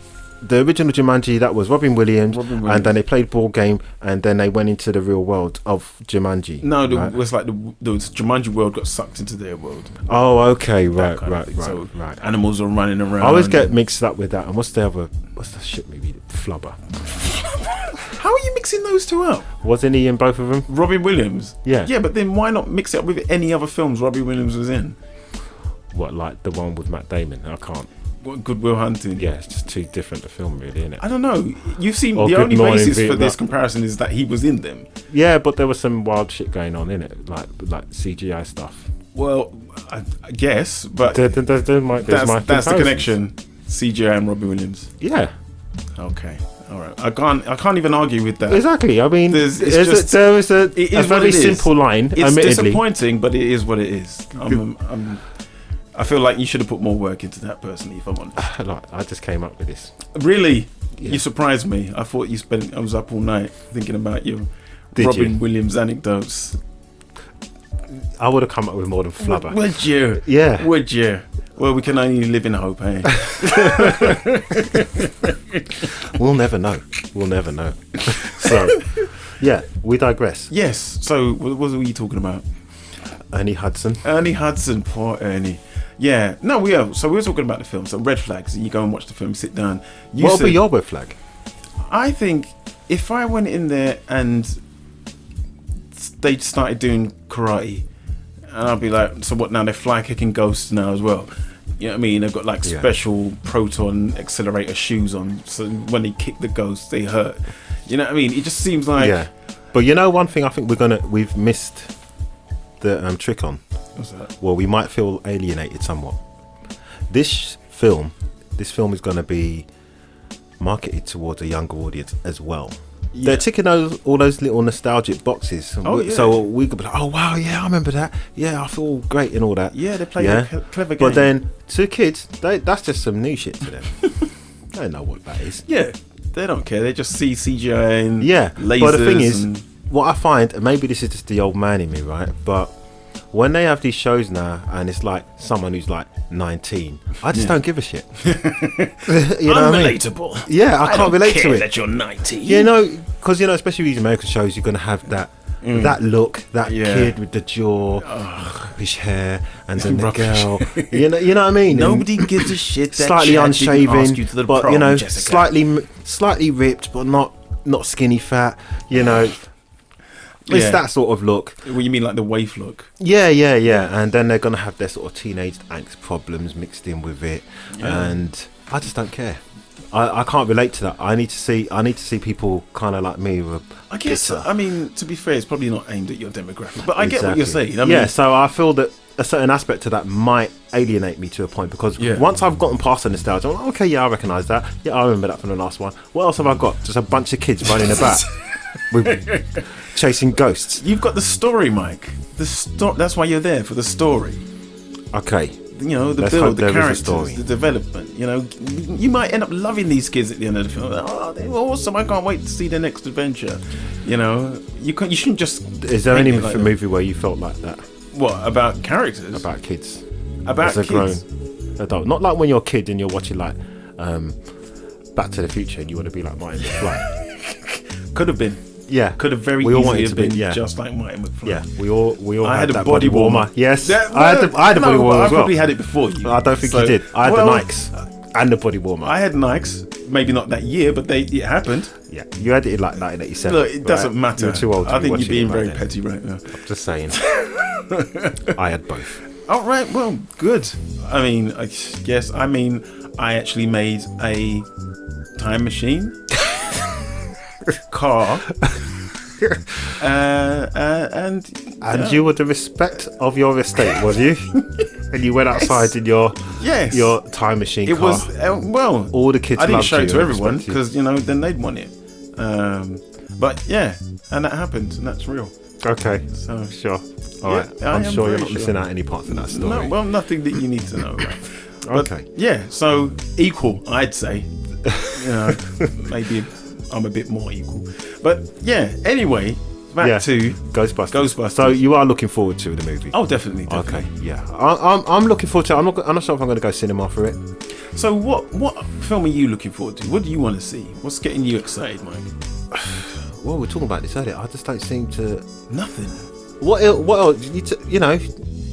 The original Jumanji, that was Robin Williams, and then they played board game, and then they went into the real world of Jumanji. No, it was like the Jumanji world got sucked into their world. Oh, okay, right. So animals are running around. I always get mixed up with that. And what's the shit movie? Flubber. How are you mixing those two up? Wasn't he in both of them? Robin Williams. Yeah. Yeah, but then why not mix it up with any other films Robin Williams was in? What, like the one with Matt Damon? I can't. What, Good Will Hunting? Yeah, it's just too different a film, really, isn't it? I don't know. You've seen Or the Good only Morning basis for Vietnam. this comparison is that he was in them. Yeah, but there was some wild shit going on in it, like CGI stuff. Well, I guess, but There's that's the connection. CGI and Robin Williams. Yeah. Okay. All right. I can't even argue with that. Exactly. I mean, there is a very simple line. It's disappointing, but it is what it is. I feel like you should have put more work into that personally, if I'm honest. I just came up with this. Really? Yeah. You surprised me. I thought I was up all night thinking about your Robin Williams anecdotes. I would have come up with more than flubber. Would you? Yeah. Would you? Well, we can only live in hope, eh? We'll never know. So, yeah, we digress. Yes. So, what were you talking about? Ernie Hudson, poor Ernie. Yeah. No, we are. So we were talking about the film. So red flags. You go and watch the film, sit down. What would be your red flag? I think if I went in there and they started doing karate, and I'd be like, so what now? They're fly kicking ghosts now as well. You know what I mean? They've got like special proton accelerator shoes on, so when they kick the ghosts, they hurt. You know what I mean? It just seems like. Yeah. But one thing I think we've missed the trick on. What's that? Well, we might feel alienated somewhat. This film is going to be marketed towards a younger audience as well. Yeah. They're ticking all those little nostalgic boxes. So we could be like, oh wow, yeah, I remember that. Yeah, I feel great and all that. Yeah, they play a clever game. But then to kids, that's just some new shit to them. They don't know what that is. Yeah, they don't care. They just see CGI and lasers. But the thing is, what I find, and maybe this is just the old man in me, right? But when they have these shows now, and it's like someone who's like 19, I just don't give a shit. You know unrelatable. I mean? Yeah, I can't relate to it. That you're 19. You know, because especially with these American shows, you're going to have that look, that kid with the jaw, rubbish hair, and then the girl. You know what I mean? Nobody gives a shit. That slightly unshaven, but prom, slightly ripped, but not skinny fat. You know. It's that sort of look. What you mean, like the waif look? Yeah. And then they're gonna have their sort of teenage angst problems mixed in with it, and I just don't care. I can't relate to that. I need to see people kind of like me. I guess. I mean, to be fair, it's probably not aimed at your demographic, but I get what you're saying. I mean, so I feel that a certain aspect to that might alienate me to a point, because once I've gotten past the nostalgia, I'm like, okay, I recognise that. Yeah, I remember that from the last one. What else have I got? Just a bunch of kids running about. With chasing ghosts. You've got the story, Mike. That's why you're there, for the story. Okay. You know, the build, the characters, the development. You know, you might end up loving these kids at the end of the film. Oh, they're awesome! I can't wait to see their next adventure. You know, you shouldn't just. Is there any movie where you felt like that? What, about characters? About kids. About as kids. A grown adult, not like when you're a kid and you're watching like Back to the Future and you want to be like Martin McFly. Could have been. Yeah. Could have very easily have been just like Martin McFly. Yeah. We all I had that a body warmer. Yes. I had a body warmer as well. I probably had it before you. I don't think you did. I had the Nikes and the body warmer. I had Nikes. Maybe not that year, but it happened. Yeah. You had it in like 1987. Look, it doesn't matter. You're too old to I think be you're being very then. petty right now. I'm just saying. I had both. All right. Well, good. I mean, yes. I mean, I actually made a time machine. Car. And you were the respect of your estate, was you? And you went outside in your time machine car. It was well. All the kids. I didn't show it to everyone because then they'd want it. But yeah, and that happened, and that's real. Okay, so sure. All right. I'm sure you're not missing out any parts of that story. No, well, nothing that you need to know. Right? Okay. Yeah. So equal, I'd say. You know, maybe I'm a bit more equal. But yeah, anyway, back to Ghostbusters. So you are looking forward to the movie? Oh, definitely. Okay, yeah. I'm looking forward to it. I'm not sure if I'm going to go cinema for it. So what film are you looking forward to? What do you want to see? What's getting you excited, Mike? Well, we were talking about this earlier. I just don't seem to... Nothing. What else?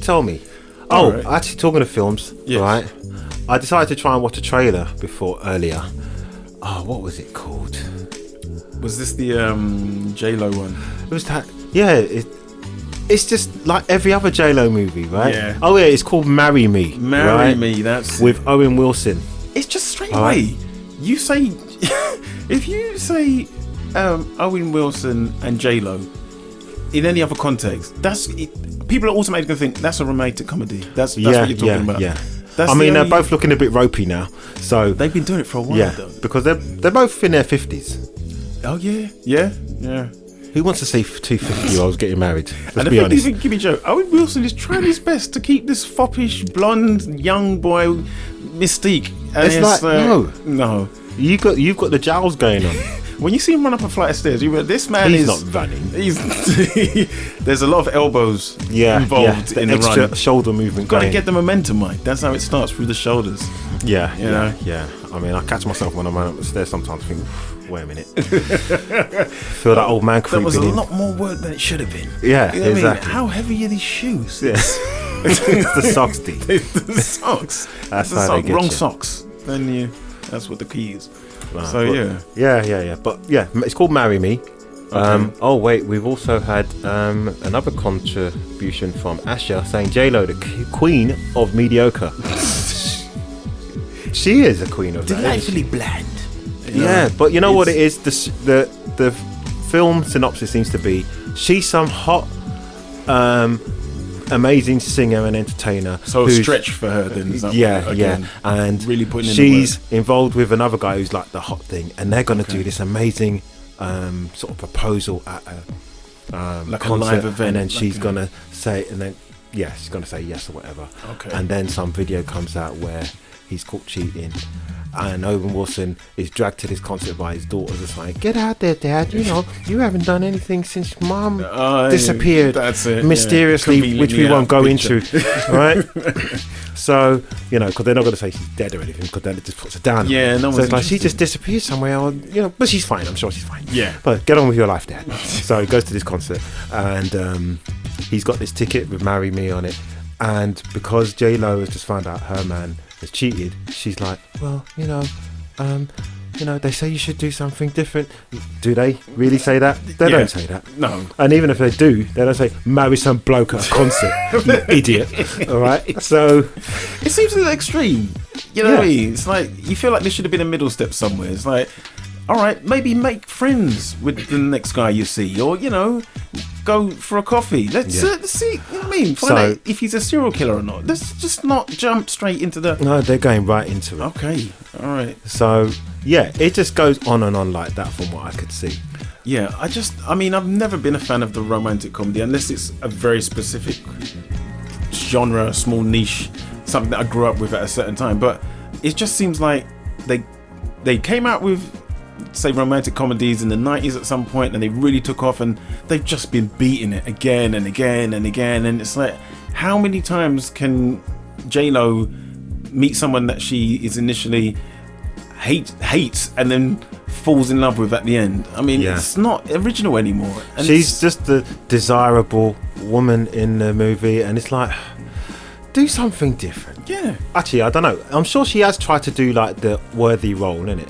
Tell me. Right. Actually, talking of films, right? I decided to try and watch a trailer earlier. Oh, what was it called? Was this the J-Lo one? It was that. Yeah, it's just like every other J-Lo movie, right? Yeah. Oh yeah, it's called Marry Me. Marry Me. That's with Owen Wilson. It's just straight away. You say if you say Owen Wilson and J-Lo in any other context, people are automatically going to think that's a romantic comedy. That's what you're talking about. Yeah. I mean, they're both looking a bit ropey now. So they've been doing it for a while, though. Because they're both in their 50s. Oh yeah. Who wants to see two 50-year-olds getting married? Let's And be the honest. thing, give me a joke. Owen Wilson is trying his best to keep this foppish, blonde, young boy mystique. And It's like, no. You've got the jowls going on. When you see him run up a flight of stairs, you remember this man He's is not running. There's a lot of elbows involved in the extra run. shoulder movement. You've got to going. get the momentum, Mike. That's how it starts, through the shoulders. Yeah. know? I mean, I catch myself when I'm up the stairs sometimes. Think, wait a minute. Feel that old man creeping That was a in. lot more work than it should have been. Yeah, You know what I mean? exactly. How heavy are these shoes? Yes. It's the socks, D. The socks. That's the how they get wrong you. socks. Then that's what the key is. Nah, So but, yeah. But yeah, it's called Marry Me. Oh wait, we've also had another contribution from Asha saying J-Lo, the queen of mediocre. She is a queen of that. Delightfully bland. Yeah, but you know what it is? The film synopsis seems to be she's some hot, amazing singer and entertainer. So a stretch for her then. Is that again, and really putting in she's the work. involved with another guy who's like the hot thing, and they're going to do this amazing sort of proposal at a Like a concert, live event, and then like she's a- going to say, she's going to say yes or whatever. Okay. And then some video comes out where he's caught cheating. And Owen Wilson is dragged to this concert by his daughters. It's like, get out there, Dad. You know, you haven't done anything since Mum disappeared That's it. mysteriously, which we won't go into, Picture. right? So, you know, because they're not going to say she's dead or anything, because then it just puts her down. Yeah, no So one's it's like she interested. just disappeared somewhere, or, you know, but she's fine. I'm sure she's fine. Yeah. But get on with your life, Dad. So he goes to this concert, and he's got this ticket with "Marry Me" on it, and because J-Lo has just found out her man has cheated, she's like, well, you know, they say you should do something different. Do they really say that? They Yeah. don't say that. No. And even if they do, they don't say marry some bloke at a concert. You idiot. All right. So It seems a little extreme. You know what I Yeah. mean? It's like you feel like there should have been a middle step somewhere. It's like, all right, maybe make friends with the next guy you see, or go for a coffee. Let's see. You know what I mean? Find out if he's a serial killer or not. Let's just not jump straight into the. no, they're going right into it. Okay, all right. So yeah, it just goes on and on like that from what I could see. Yeah, I've never been a fan of the romantic comedy unless it's a very specific genre, small niche, something that I grew up with at a certain time. But it just seems like they came out with, say, romantic comedies in the 90s at some point, and they really took off, and they've just been beating it again and again and again. And it's like, how many times can J-Lo meet someone that she is initially hates and then falls in love with at the end? I mean, Yeah. it's not original anymore. And She's just the desirable woman in the movie, and it's like, do something different. yeah, Actually, I don't know. I'm sure she has tried to do like the worthy role, innit?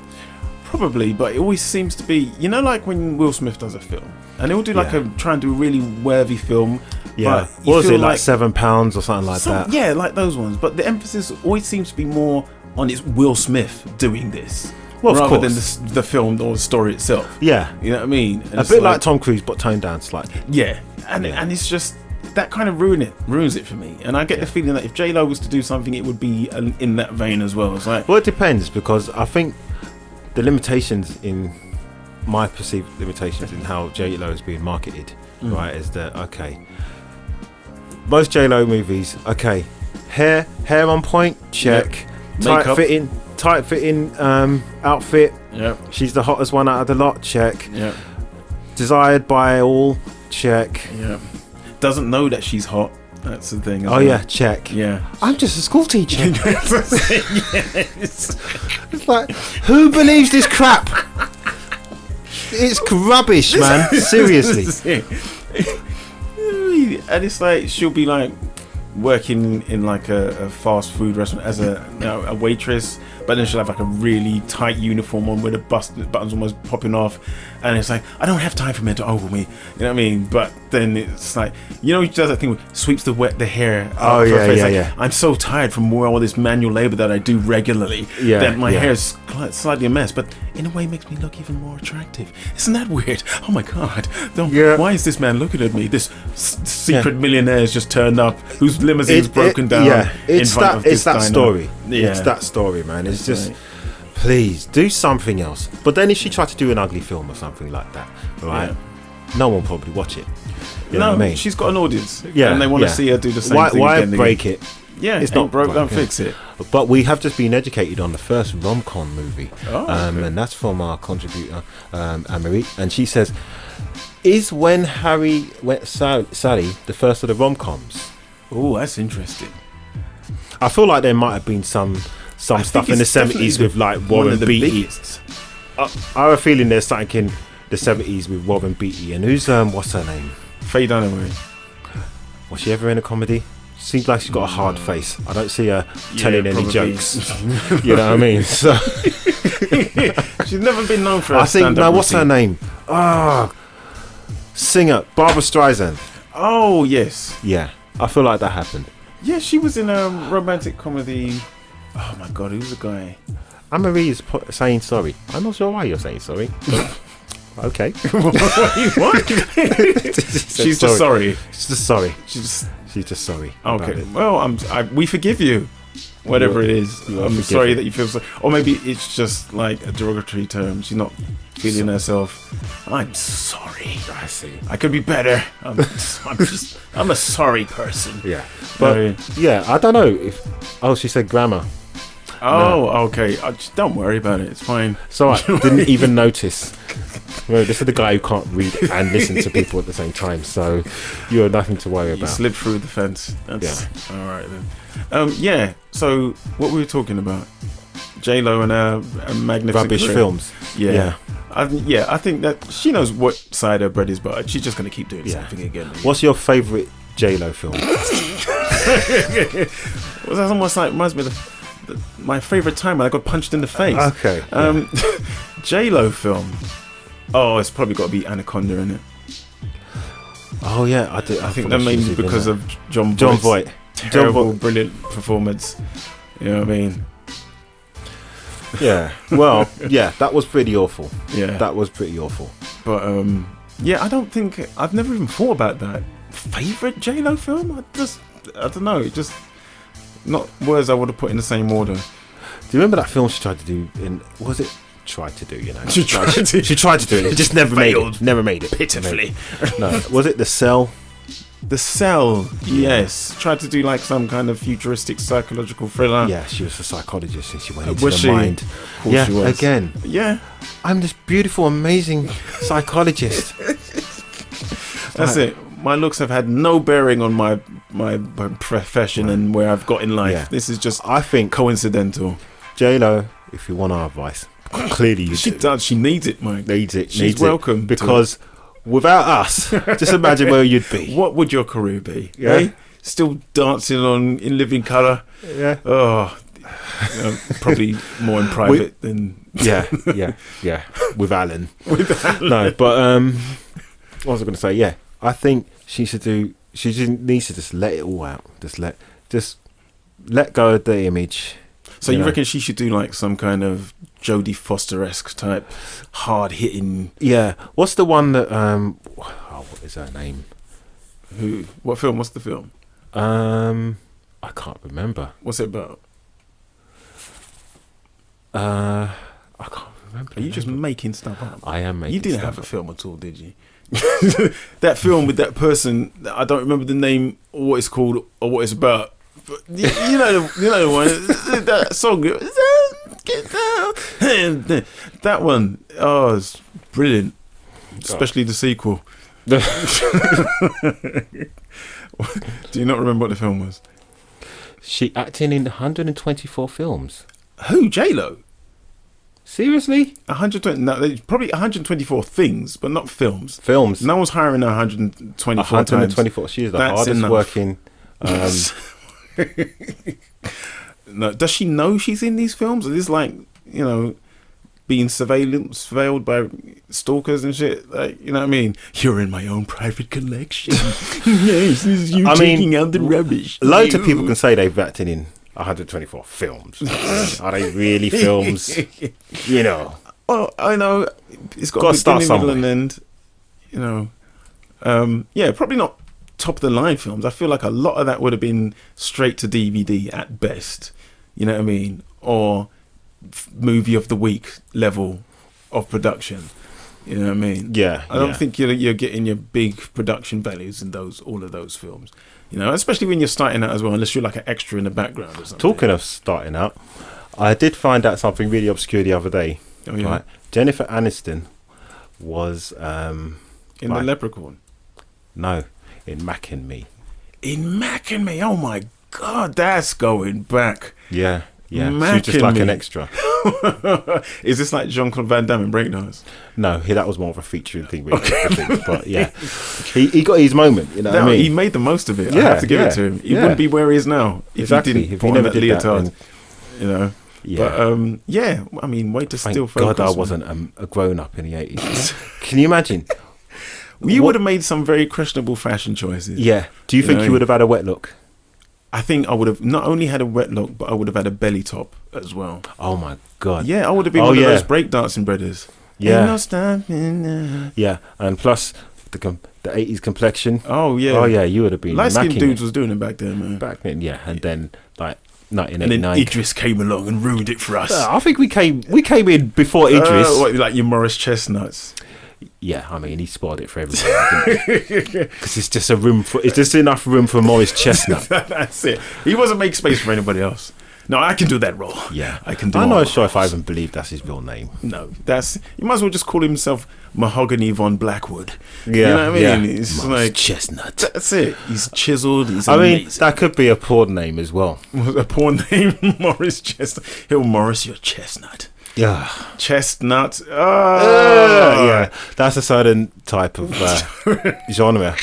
probably, but it always seems to be, like when Will Smith does a film, and he'll do like try and do a really worthy film. Yeah. But you What was feel it, like £7 or something like that? Yeah, like those ones. But the emphasis always seems to be more on it's Will Smith doing this, Well, of rather course. than the film or the story itself. Yeah. You know what I mean? And A it's bit like Tom Cruise, but toned down slightly. yeah, and it's just that kind of ruins it for me. And I get the feeling that if J-Lo was to do something, it would be in that vein as well. It's like, Well, it depends, because I think the limitations in my perceived limitations in how J-Lo is being marketed, right, is that most J-Lo movies, hair on point, check. Makeup. Tight fitting outfit. yeah, She's the hottest one out of the lot, check. yeah, Desired by all, check. yeah. Doesn't know that she's hot. That's the thing. Oh yeah, check. Yeah. I'm just a school teacher. Yes. It's like, who believes this crap? It's rubbish, man. Seriously. And it's like she'll be like working in like a fast food restaurant as a waitress, but then she'll have like a really tight uniform on where the buttons almost popping off, and it's like, I don't have time for men to ogle me, you know what I mean? But then it's like, you know, she does that thing where sweeps the hair Oh, off her face, like, yeah. I'm so tired from all this manual labor that I do regularly that my hair is slightly a mess, but in a way makes me look even more attractive. Isn't that weird? Oh my god, why is this man looking at me? This secret millionaire has just turned up, whose limousine's broken down in front of this diner. Story. Yeah. It's that story, man. It's just, right. please do something else. But then if she tried to do an ugly film or something like that, right? No one will probably watch it. You know what I mean? She's got an audience, Yeah, and they want to see her do the same thing. Why again break it? Yeah, It's not broke. broke, Don't yeah. fix it. But we have just been educated on the first rom-com movie, Okay. and that's from our contributor, Anne-Marie, and she says, is When Harry Met Sally the first of the rom-coms? Oh, that's interesting. I feel like there might have been some stuff in the 70s with like Warren Beatty. I have a feeling there's something in the 70s with Warren Beatty, and who's what's her name? Faye Dunaway. Was she ever in a comedy? Seems like she's got a hard face. I don't see her telling any probably. jokes. You know what I mean? So She's never been known for. I think what's her name? Singer Barbra Streisand. Oh yes, Yeah, I feel like that happened. yeah. She was in a romantic comedy. Oh my god, who's the guy? Anne-Marie is saying sorry. I'm not sure why you're saying sorry. Okay. What? She's just sorry. She's just sorry. She's just sorry. about okay. it. Well, we forgive you. Whatever it is, you are I'm forgiven. sorry that you feel so. Or maybe it's just like a derogatory term. She's not feeling herself. I'm sorry. I see. I could be better. I'm a sorry person. Yeah. But yeah, I don't know if. Oh, she said grammar. Oh, okay. Just don't worry about it. It's fine. So I didn't even notice. Well, this is the guy who can't read and listen to people at the same time. So you have nothing to worry You about. slipped through the fence. That's all right then. Yeah. So what we were talking about, J-Lo and her magnificent Rubbish career. films. Yeah. I think that she knows what side her bread is buttered. She's just gonna keep doing the same thing again. What's your favourite J-Lo film? Well, that's almost like reminds me of my favorite time when I got punched in the face. Okay. J-Lo film. Oh, it's probably got to be Anaconda in it. Oh yeah, I think that mainly because of John Voight. Terrible, brilliant performance. You know what I mean? Yeah. Well, yeah, that was pretty awful. Yeah. That was pretty awful. But yeah, I don't think I've never even thought about that. Favorite J-Lo film? I don't know. It just not words I would have put in the same order. Do you remember that film she tried to do in? Was it tried to do? You know, She tried to do it. It just never failed. made it. Never made it pitifully. No. Was it The Cell? The Cell, yes. Tried to do like some kind of futuristic psychological thriller. Yeah, she was a psychologist and she went into Was the she? mind. Of course Yeah, she was. again. Yeah, I'm this beautiful, amazing psychologist. that's it. My looks have had no bearing on my profession and where I've got in life. Yeah. This is just, I think coincidental. J-Lo, if you want our advice, clearly you She do. does. She needs it, Mike. Needs it. She's needs welcome it. Because without us, just imagine where you'd be. What would your career be? Yeah. Eh? Still dancing in living colour. Yeah. Oh, probably more in private than Yeah. With Alan. No, but what was I going to say? Yeah, I think she should do. She just needs to just let it all out. Just let go of the image. So you reckon she should do like some kind of Jodie Foster-esque type hard hitting? Yeah. What's the one that what is her name? Who? What film? What's the film? I can't remember. What's it about? I can't remember. Are you just making stuff up? I am making. You didn't stuff have a up. film at all, did you? That film with that person. I don't remember the name or what it's called or what it's about. But you know the one. That song. Get down. That one. Oh, it's brilliant. Especially the sequel. Do you not remember what the film was? She acting in 124 films. Who? J-Lo? Seriously? 120? No, there's probably 124 things, but not films. Films. No one's hiring her 124 124. She is the That's hardest enough. working. No, does she know she's in these films? Is this like, you know, being surveilled by stalkers and shit? Like, you know what I mean? You're in my own private collection. Yes, this is you taking out the rubbish. Loads of people can say they've acted in 124 films. Are they really films? You know. Well, I know it's got to start be middle somewhere. and end. You know, yeah, probably not top of the line films. I feel like a lot of that would have been straight to DVD at best. You know what I mean? Or movie of the week level of production. You know what I mean? Yeah. I don't think you're getting your big production values in all of those films. You know, especially when you're starting out as well, unless you're like an extra in the background or something. Talking of starting out, I did find out something really obscure the other day. Oh, yeah. Right? Jennifer Aniston was in The Leprechaun. No, in Mac and Me. In Mac and Me. Oh my God, that's going back. Yeah. She was Mac just and like an Me. extra. Is this like Jean-Claude Van Damme in Breakdance? No, that was more of a featuring thing. Really, I think. But yeah, he got his moment. You know what I mean? He made the most of it. I Yeah, have to give it to him. He wouldn't be where he is now if Exactly. he didn't If put he on never that did that, leotard. then- You know. Yeah. But yeah, I mean, way to Thank still focus. God I man. wasn't a grown up in the 80s. Can you imagine? You would have made some very questionable fashion choices. Yeah. Do you think know? you would have had a wet look? I think I would have not only had a wet look, but I would have had a belly top as well. Oh my God. Yeah, I would have been one of those breakdancing brothers. Yeah. Ain't no stopping now. Yeah, and plus the 80s complexion. Oh yeah. Oh yeah, you would have been Light skinned macking dudes it was doing it back then, man. back then. Yeah, and then like And 1989. then Idris came along and ruined it for us. I think we came in before Idris. What, like your Morris Chestnuts? Yeah, I mean he spoiled it for everybody because it's just it's just enough room for Morris Chestnut. That's it. He wasn't making space for anybody else. No, I can do that role. Yeah, I can do. I'm all not sure if I roles. even believe that's his real name. No, you might as well just call himself Mahogany von Blackwood. Yeah, you know what I mean. yeah. It's Morris like Chestnut. that's it. He's chiseled. He's I mean, amazing. that could be a porn name as well. A porn name, Morris Chestnut. He'll Morris your chestnut. Yeah, Chestnut. Oh, yeah. That's a certain type of genre.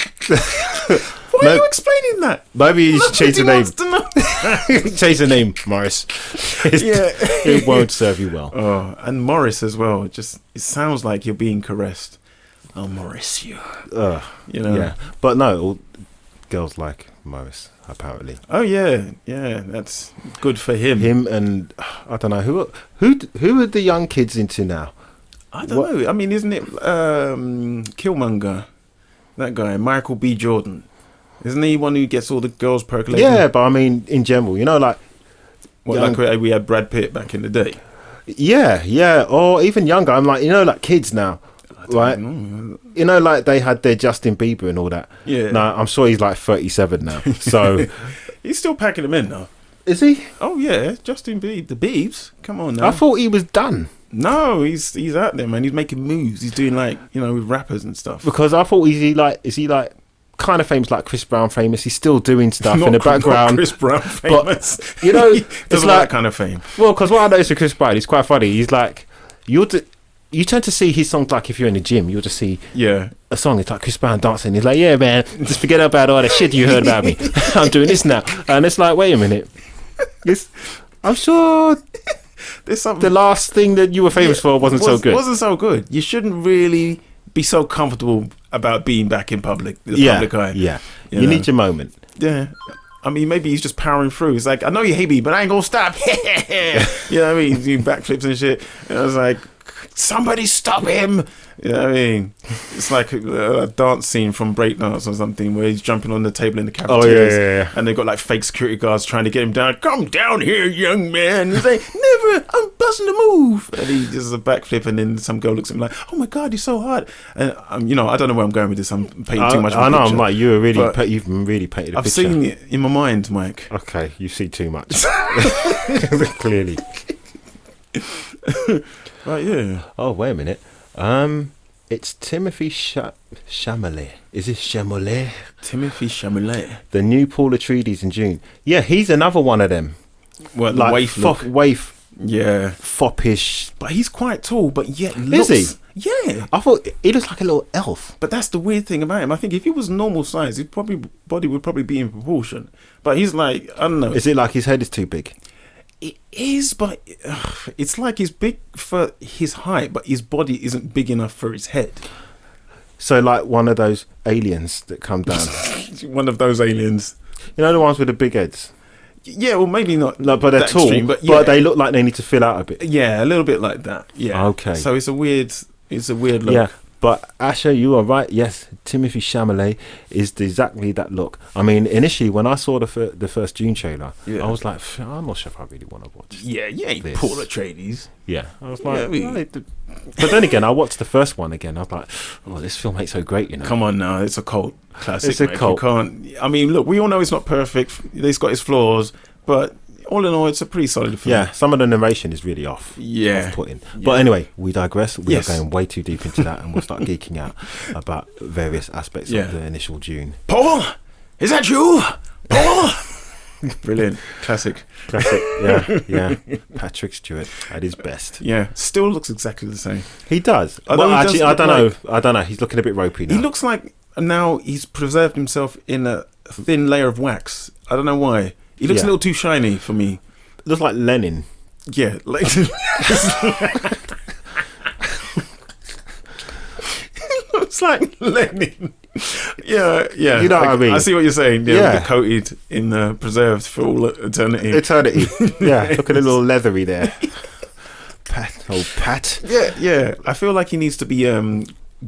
Why are you explaining that? Maybe you should change the Nobody name. wants to know. Change the name, Morris. Yeah. It won't serve you well. Oh, and Morris as well. It sounds like you're being caressed. I'll Morris you. You know. Yeah, but no, all girls like Morris apparently. Oh yeah, that's good for him. Him and I don't know who are the young kids into now. I don't know. I mean, isn't it Killmonger? That guy, Michael B. Jordan. Isn't he one who gets all the girls percolating? Yeah, but I mean, in general, you know, like like we had Brad Pitt back in the day. yeah, or even younger. I'm like, you know, like kids now, right? You know, like they had their Justin Bieber and all that. Yeah. No, I'm sure he's like 37 now. So He's still packing them in though. is he? Oh yeah, Justin Bieber, the Biebs. Come on now. I thought he was done No, he's out there, man. He's making moves. He's doing like, you know, with rappers and stuff. because I thought is he like kind of famous like Chris Brown famous? He's still doing stuff Not in the Chris- not background. Chris Brown famous. You know, He it's doesn't like like that kind of fame. well, because what I noticed with Chris Brown, he's quite funny. He's like you tend to see his songs like if you're in the gym, you'll just see Yeah. a song. It's like Chris Brown dancing. He's like, yeah, man, just forget about all that shit you heard about me. I'm doing this now, and it's like, wait a minute, I'm sure There's something the last thing that you were famous for wasn't so good. Wasn't so good. You shouldn't really be so comfortable about being back in public. The public eye. Yeah. You You know? need your moment. Yeah. I mean, maybe he's just powering through. He's like, I know you hate me, but I ain't gonna stop. You know what I mean? He's doing backflips and shit. And I was like, somebody stop him. You know what I mean? It's like a dance scene from Breakdance or something where he's jumping on the table in the cafeteria. yeah. And they've got like fake security guards trying to get him down. Come down here, young man. He's like, never, I'm busting a move. And he does a backflip, and then some girl looks at him like, oh my God, you're so hot. And, you know, I don't know where I'm going with this. I'm painting too much of a I know. picture. I'm like, you've But really painted a I've picture. seen it in my mind, Mike. Okay, you see too much. Clearly. Right, yeah. Oh, wait a minute. It's Timothy Chalamet. Is this Chalamet? Timothy Chalamet. The new Paul Atreides in June. Yeah, he's another one of them. Well, the Like waif look. waif, Yeah. foppish. But he's quite tall, but yet looks... Is he? Yeah. I thought he looks like a little elf. But that's the weird thing about him. I think if he was normal size, his body would probably be in proportion. But he's like, I don't know. Is it like his head is too big? It is, but it's like he's big for his height, but his body isn't big enough for his head. So like one of those aliens that come down. One of those aliens. You know the ones with the big heads? Yeah, well, maybe not. No, but they're that tall, extreme, but they look like they need to fill out a bit. Yeah, a little bit like that. Yeah. Okay. So it's a weird look. Yeah, but Asher, you are right. Yes, Timothée Chalamet is exactly that look. I mean, initially when I saw the first Dune trailer, I was like, I'm not sure if I really want to watch. Yeah, this. Paul Atreides. Yeah, I was like, but then again, I watched the first one again. I was like, oh, this film ain't so great, you know. Come on now, it's a cult classic. It's a cult. You can't. I mean, look, we all know it's not perfect. He's got his flaws, but all in all, it's a pretty solid film. Yeah, some of the narration is really off. Yeah. Off-putting. Yeah. But anyway, we digress. We Yes. are going way too deep into that, and we'll start geeking out about various aspects of the initial Dune. Paul, is that you? Paul. Brilliant, classic. Yeah. Patrick Stewart at his best. Yeah, still looks exactly the same. He does. Although Well, he actually, does I don't look know. I don't know. He's looking a bit ropey now. He looks like now he's preserved himself in a thin layer of wax. I don't know why. He looks a little too shiny for me. Looks like Lenin. Yeah, like looks like Lenin. Yeah. You know what I mean? I see what you're saying. Yeah, Yeah. with the coated in preserved for all eternity. Eternity. Yeah, looking a little leathery there. Pat. Yeah. I feel like he needs to be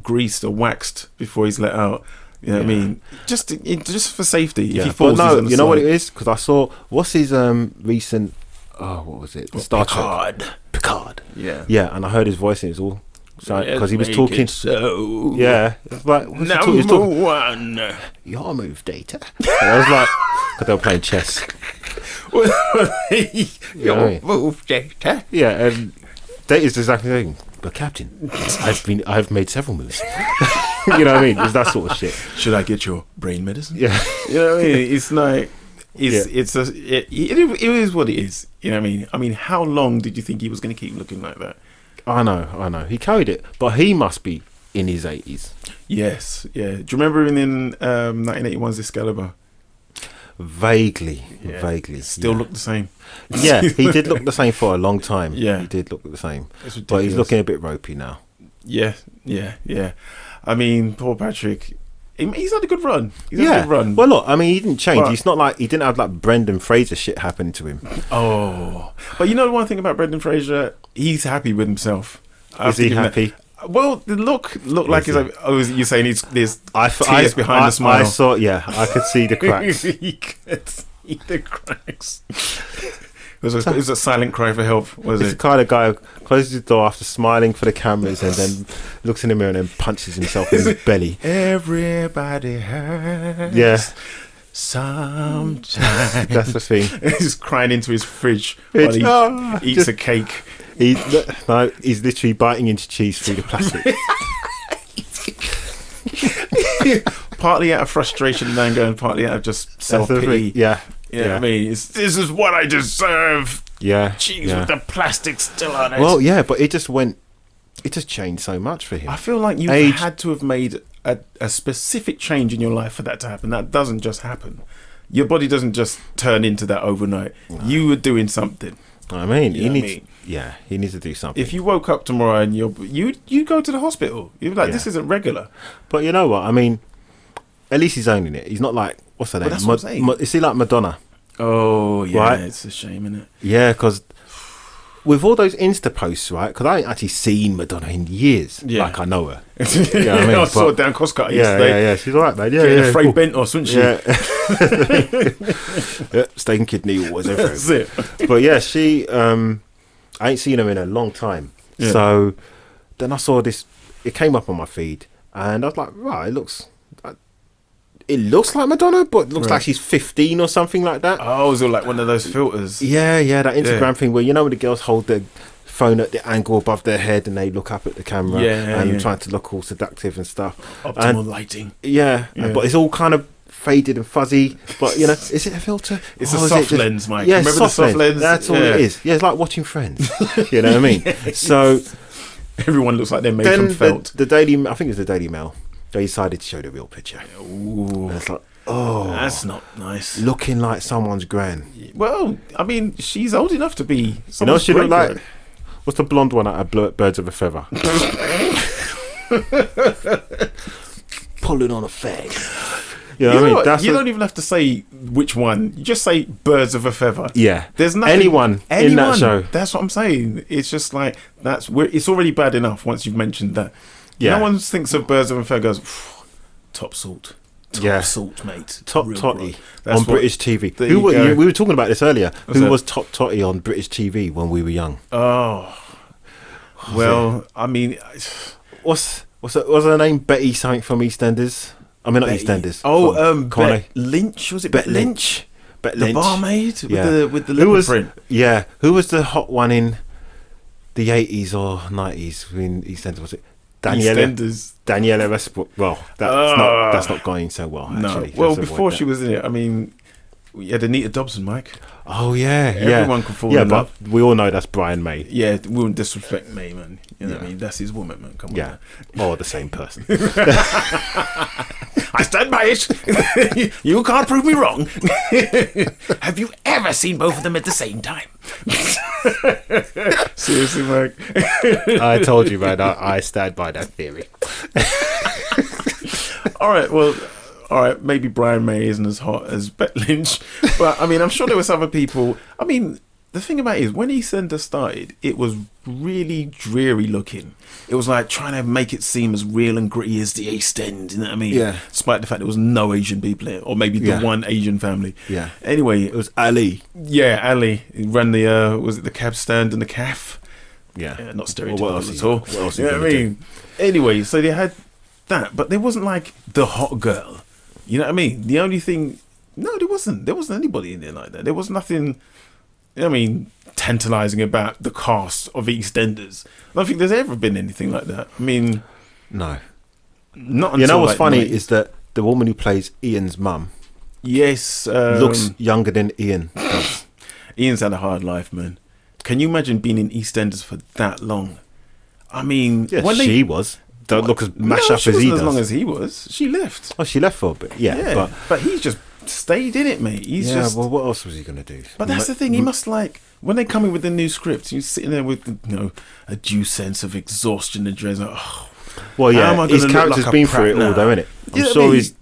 greased or waxed before he's let out. You know what I mean? Just for safety. Yeah. If he falls, but he's no, on the you know what side. it is? Because I saw what's his recent. Oh, what was it? Star Trek. Picard. Yeah. Yeah, and I heard his voice and it was all because he was Make talking. it so. Yeah, it's like what's he talking? He was Number talking, one. your move, Data. And I was like, because they were playing chess. Your move, Data. Yeah, and Data's exactly the thing. But Captain, I've made several moves. You know what I mean? It's that sort of shit. Should I get your brain medicine? Yeah. You know what I mean? It's like it is what it is. You know what I mean? I mean, how long did you think he was going to keep looking like that? I know. He carried it, but he must be in his 80s. Yes, yeah. Do you remember him in 1981's Excalibur? Vaguely. Still looked the same. Yeah, he did look the same for a long time. Yeah. He did look the same. It's ridiculous. But he's looking a bit ropey now. Yeah. I mean, poor Patrick. He's had a good run. He's had a good run. Well, look, I mean, he didn't change. But- It's not like he didn't have like Brendan Fraser shit happening to him. Oh, but you know the one thing about Brendan Fraser, he's happy with himself. Is he happy? Well, the look like he's like. Oh, you're saying there's tears behind the I smile. saw. Yeah, I could see the cracks. He could see the cracks. It was a silent cry for help. Was It's the it? kind of guy who closes the door after smiling for the cameras and then looks in the mirror and then punches himself in his belly. Everybody hurts. Yeah. Sometimes. That's the thing. He's crying into his fridge while he eats a cake. He's literally biting into cheese through the plastic. Partly out of frustration and anger, and partly out of just self-pity. Yeah. You know what I mean? This is what I deserve. Yeah. Cheese with the plastic still on it. Well, yeah, but it just changed so much for him. I feel like you had to have made a specific change in your life for that to happen. That doesn't just happen. Your body doesn't just turn into that overnight. No. You were doing something. I mean, he needs to do something. If you woke up tomorrow and you go to the hospital, you're like, this isn't regular. But you know what? I mean, at least he's owning it. He's not like, what's her name? That's what I'm saying. Is he like Madonna? Oh, yeah, right? It's a shame, isn't it? Yeah, because with all those Insta posts, right? Because I ain't actually seen Madonna in years. Yeah. Like, I know her. You know what I mean? I saw her down Costco yesterday. Yeah. She's all right, man. Getting a frayed bent off, wasn't she? Yeah. Steak and kidney was everything. That's it. But yeah, she... I ain't seen her in a long time. Yeah. So then I saw this... It came up on my feed. And I was like, right, it looks like Madonna, but it looks like she's 15 or something like that. Oh, is it like one of those filters? Yeah, that Instagram thing where, you know, when the girls hold their phone at the angle above their head and they look up at the camera and trying to look all seductive and stuff. Optimal lighting. Yeah, but it's all kind of faded and fuzzy. But, you know, is it a filter? It's a soft lens, Mike. Yeah, remember the soft lens? That's all it is. Yeah, it's like watching Friends. You know what I mean? So everyone looks like they're made from felt. I think it was the Daily Mail. They decided to show the real picture. Ooh. And it's like, That's not nice. Looking like someone's gran. Well, I mean, she's old enough to be. You know what she looked like? great-grand. What's the blonde one out of Birds of a Feather? Pulling on a fag. You know what I mean? What? You don't even have to say which one. You just say Birds of a Feather. Yeah. There's nothing. Anyone in that show. That's what I'm saying. It's just like it's already bad enough once you've mentioned that. Yeah. No one thinks of Birds of a Feather goes top salt. Yeah. Salt, mate. Top Real Totty good. That's on what- British TV. There We you go. were talking about this earlier. What's Who that? was Top Totty on British TV when we were young? Oh. Well, I mean, What's her name? Betty something from EastEnders. I mean, not EastEnders. Oh, Coney. Bet Lynch, was it? Bet Lynch? Bet The Lynch. barmaid Yeah. with the Who leopard was? print. Yeah. Who was the hot one in the 80s or 90s in EastEnders? Was it Daniela? EastEnders. Daniela Westbrook. Well, that's not going so well. No. Actually. Well, Let's before avoid she that. was in it, I mean, we had Anita Dobson, Mike. Oh yeah, Everyone can fall yeah, in but love. we all know that's Brian May. Yeah, we wouldn't disrespect me, man. You know what I Yeah. mean? That's his woman, man. Come on. Yeah, Man. or the same person. I stand by it. You can't prove me wrong. Have you ever seen both of them at the same time? Seriously, Mike. I told you, man. I stand by that theory. All right, maybe Brian May isn't as hot as Bet Lynch, but I mean, I'm sure there was other people. I mean, the thing about it is, when EastEnders started, it was really dreary looking. It was like trying to make it seem as real and gritty as the East End, you know what I mean? Yeah. Despite the fact there was no Asian people in it, or maybe the Yeah. one Asian family. Yeah. Anyway, It was Ali. yeah, Ali he ran the was it the cab stand and the calf? Yeah. Yeah, not Well, what else stereotypical is- at all. what else is You know what I gonna mean? Anyway, so they had that, but there wasn't like the hot girl. You know what I mean? The only thing, no, there wasn't. There wasn't anybody in there like that. There was nothing, I mean, tantalising about the cast of EastEnders. I don't think there's ever been anything like that. I mean, No. not until You know what's like funny 90s. is that the woman who plays Ian's mum Yes, looks younger than Ian does. Ian's had a hard life, man. Can you imagine being in EastEnders for that long? I mean, Yeah, when she was. Don't look as mashed no, up she as he wasn't does. as long as he was. She left. Oh, she left for a bit. Yeah, Yeah, but he's just stayed in it, mate. He's yeah. just. Well, what else was he gonna do? But that's the thing. He must like when they come in with the new script. You're sitting there with a due sense of exhaustion and dread. Like, oh, Well, how am yeah, I his gonna look character's like a been through prat it all, now? though, innit? I'm You know what I sure mean? he's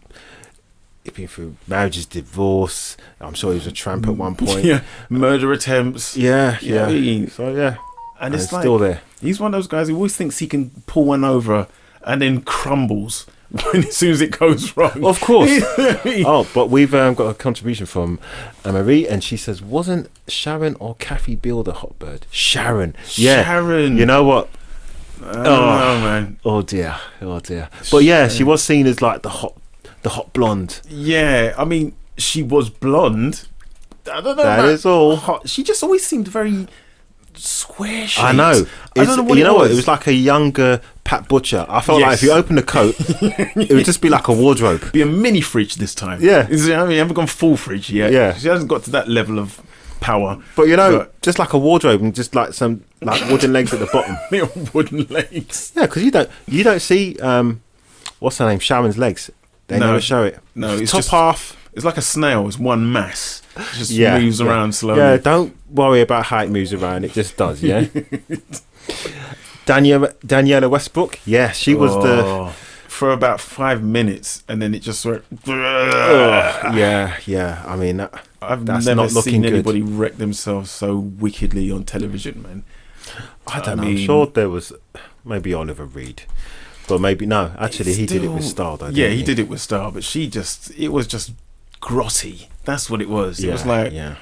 been through marriages, divorce. I'm sure he was a tramp at one point. yeah, murder attempts. Yeah, You know what I mean? So yeah, And and it's like still there. he's one of those guys who always thinks he can pull one over and then crumbles as soon as it goes wrong. Of course. You know what I mean? Oh, but we've got a contribution from Marie, and she says, "Wasn't Sharon or Kathy Beale the hot bird?" Sharon, yeah. Sharon. You know what? I don't know, man. Oh dear, oh dear. But yeah, she was seen as like the hot blonde. Yeah, I mean, she was blonde. I don't know. That about is all. hot. She just always seemed very square shaped. I know. I don't know what you it know was. what? It was like a younger Pat Butcher. I felt like Yes. if you open the coat, it would just be like a wardrobe. Be a mini fridge this time. Yeah. I mean, I haven't gone full fridge yet. Yeah. She hasn't got to that level of power. But you know, just like a wardrobe and just like some like wooden legs at the bottom. Little wooden legs. Yeah, because you don't see what's her name, Sharon's legs. They No. never show it. No, it's top just half. It's like a snail. It's one mass. It just Yeah, moves yeah. around slowly. Yeah, don't worry about how it moves around. It just does. Yeah. Daniela Westbrook. Yeah, she was the. for about 5 minutes, and then it just went. Yeah. I mean, I've that's never not looking seen good. anybody wreck themselves so wickedly on television, man. I don't know. mean- I'm sure there was maybe Oliver Reed, but maybe no. Actually, he did it with style. Though, Yeah, didn't he did it with style, but it was just grotty. That's what it was. It was like, yeah.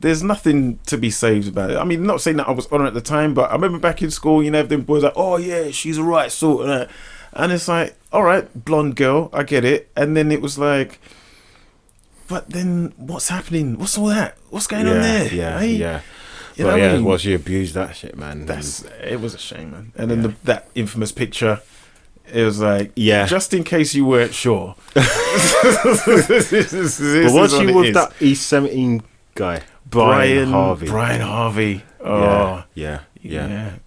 there's nothing to be saved about it. I mean, not saying that I was on it at the time, but I remember back in school, them boys like, oh yeah, she's a right sort of that. And it's like, all right, blonde girl, I get it. And then it was like, but then what's happening? What's all that? What's going on there? Yeah, Hey? yeah. You know But what I yeah, mean? well, she abused that shit, man. It was a shame, man. And then that infamous picture, it was like, Yeah. just in case you weren't sure. But But was she with that East 17 guy, Brian Harvey? Brian Harvey. Oh, Yeah.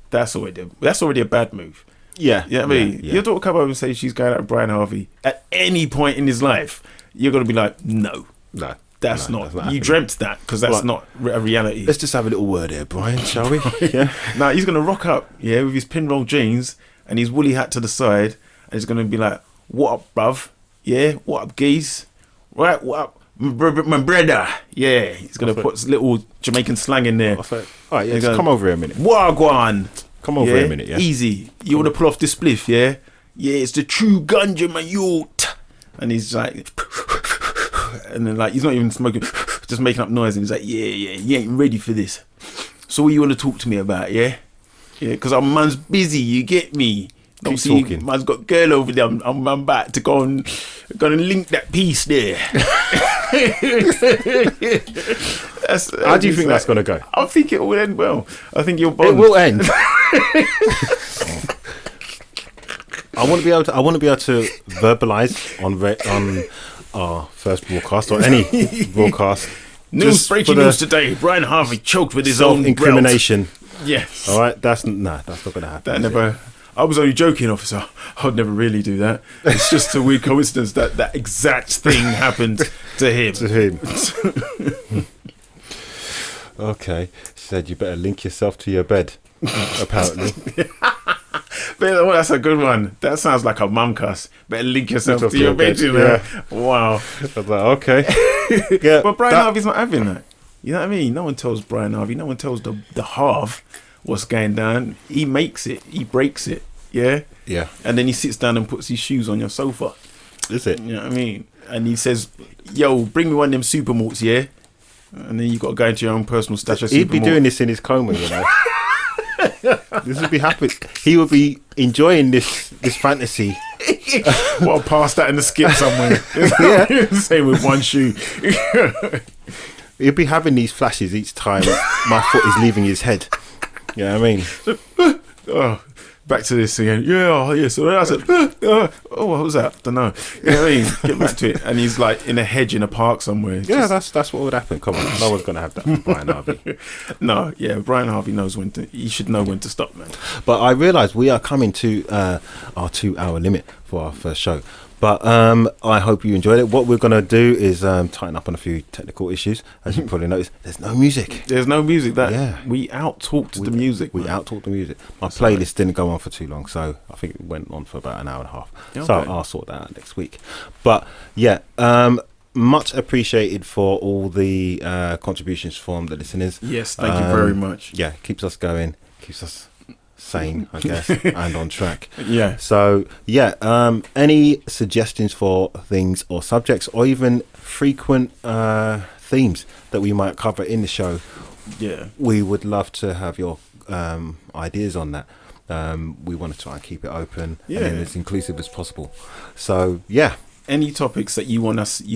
That's already a bad move. Yeah. You know what I mean? Yeah. Your daughter come over and say she's going out with Brian Harvey at any point in his life. you're gonna be like, no, No. that's No, not. that's not You happening. dreamt that because that's Right. not a reality. Let's just have a little word here, Brian, shall we? Yeah. Now he's gonna rock up, yeah, with his pinroll jeans and his woolly hat to the side, and he's gonna be like, "What up, bruv? Yeah, what up, geese? Right, what up, my brother? Yeah." He's gonna put little Jamaican slang in there. I'll say, all right, yeah, He's just gonna- come over here a minute. Wagwan. Come over here a minute, yeah. Easy. You want to pull off the spliff, yeah? Yeah, it's the true ganja, my youth. And he's like, and then like he's not even smoking, just making up noise. And he's like, yeah, you ain't ready for this. So what you want to talk to me about, yeah? Yeah, because our man's busy. You get me? Keep See, talking. man's got girl over there. I'm about to go and link that piece there. How do you think that's going to go? I think it will end well. I think you'll It bond. will end. I want to be able to verbalize on our first broadcast or any broadcast. News, just breaking for the news today. Brian Harvey choked with his own self-incrimination. belt. Yes. All right, that's not going to happen. That never. I was only joking, officer. I'd never really do that. It's just a weird coincidence that that exact thing happened to him. To him. Okay, she said you better link yourself to your bed. Apparently, But that's a good one. That sounds like a mum cuss. Better link yourself Link to your bed, you know. yeah. Wow. I was like, okay, yeah. But Brian that- Harvey's not having that. You know what I mean? No one tells Brian Harvey. No one tells the half what's going down. He makes it. He breaks it. Yeah. Yeah, And then he sits down and puts his shoes on your sofa. is it? You know what I mean? And he says, "Yo, bring me one of them super malts, yeah." And then you got to go into your own personal stash of He'd super be malt. doing this in his coma, you know. This would be happening. He would be enjoying this fantasy. Well, pass that in the skip somewhere. Yeah. Same with one shoe. He'd be having these flashes each time my foot is leaving his head. You know what I mean? Oh, back to this again. Yeah. So then I said, oh, what was that? Don't know. You know what I mean? Get back to it. And he's like in a hedge in a park somewhere. Yeah, Just- that's what would happen. Come on, no one's gonna have that with Brian Harvey. No, yeah. Brian Harvey knows when to. He should know when to stop, man. But I realise we are coming to our 2-hour limit for our first show. But I hope you enjoyed it. What we're going to do is tighten up on a few technical issues. As you probably noticed, there's no music. There's no music. That Yeah. we out-talked the music. We man. out-talked the music. My That's right. playlist didn't go on for too long, so I think it went on for about an hour and a half. Okay. So I'll sort that out next week. But yeah, much appreciated for all the contributions from the listeners. Yes, thank you very much. Yeah, keeps us going, keeps us sane, I guess, and on track. Yeah. So yeah, any suggestions for things or subjects, or even frequent themes that we might cover in the show, Yeah. we would love to have your ideas on that. We want to try and keep it open Yeah. and as inclusive as possible. So yeah, Any topics that you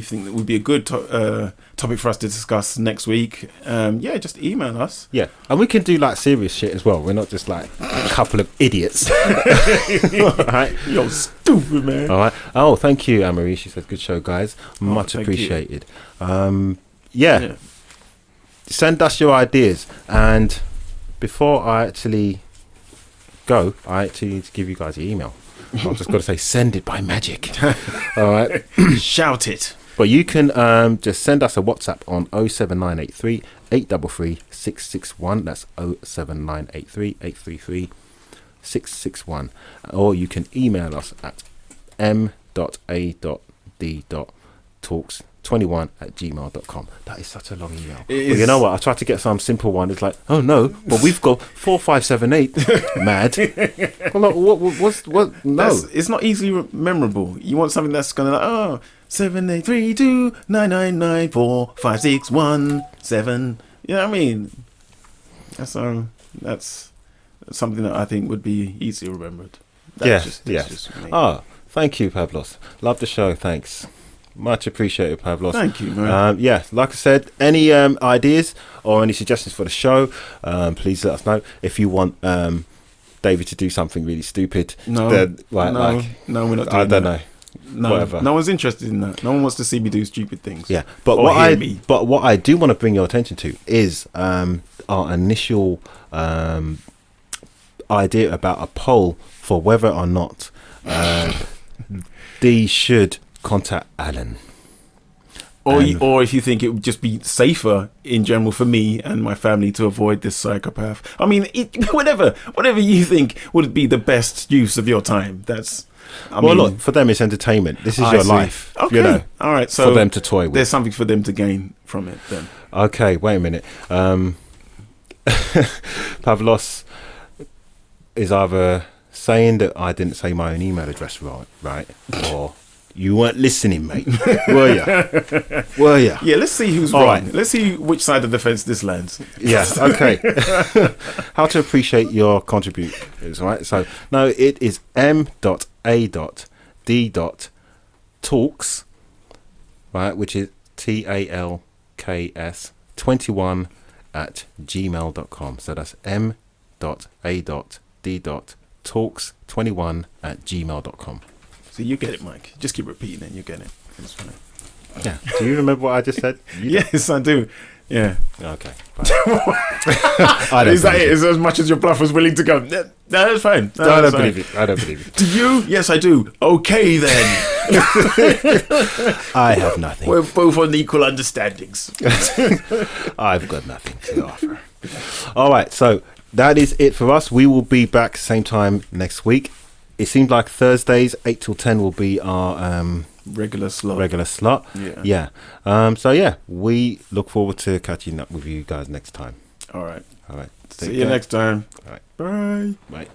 think that would be a good topic for us to discuss next week? Yeah, just email us. yeah, and we can do like serious shit as well. We're not just like a couple of idiots. All right. Yo, stupid man. All right. Oh, thank you, Anne-Marie. She said, good show, guys. Much thank you. appreciated. Yeah, send us your ideas. And before I actually go, I actually need to give you guys your email. I've just got to say, send it by magic. All right. Shout it. But you can just send us a WhatsApp on 07983 833 661. That's 07983 833 661. Or you can email us at m.a.d.talks21@gmail.com. That is such a long email. It But is. you know what? I tried to get some simple one. It's like, oh no, well we've got 4578. Mad. Well, like, what? No. It's not easily memorable. You want something that's gonna 78329994561 You know what I mean? That's something that I think would be easily remembered. That's just me. Oh, thank you, Pavlos. Love the show. Thanks. Much appreciated, Pavlos. Thank you, man. Yeah, like I said, any ideas or any suggestions for the show, please let us know. If you want David to do something really stupid, No, then, no, we're not doing I don't that. know. No, Whatever. no one's interested in that. No one wants to see me do stupid things. Yeah, but Or what hear me. I do want to bring your attention to is our initial idea about a poll for whether or not Dee should contact Alan. Or if you think it would just be safer in general for me and my family to avoid this psychopath. I mean, whatever you think would be the best use of your time. Look, for them it's entertainment. This is your life. Okay. You know, all right. So for them to toy with. There's something for them to gain from it then. Okay, wait a minute. Pavlos is either saying that I didn't say my own email address right, or you weren't listening, mate. Were you? Yeah, let's see who's All wrong. right. Let's see which side of the fence this lands. Yeah, okay. How to appreciate your contributors, right? So, no, it is m.a.d.talks, right, which is TALKS 21 at gmail.com. So that's m.a.d.talks 21 at gmail.com. So you get it, Mike. Just keep repeating it. You get it. It's fine. Yeah. Do you remember what I just said? Yes, I do. Yeah. Okay. Is that it? Is as much as your bluff was willing to go? No, that's fine. No, I don't believe it. I don't believe it. Do you? Yes, I do. Okay, then. I have nothing. We're both on equal understandings. I've got nothing to offer. All right. So that is it for us. We will be back same time next week. It seems like Thursdays 8 till 10 will be our regular slot. Yeah. So yeah, we look forward to catching up with you guys next time. All right. See you next time. All right. Bye. Bye.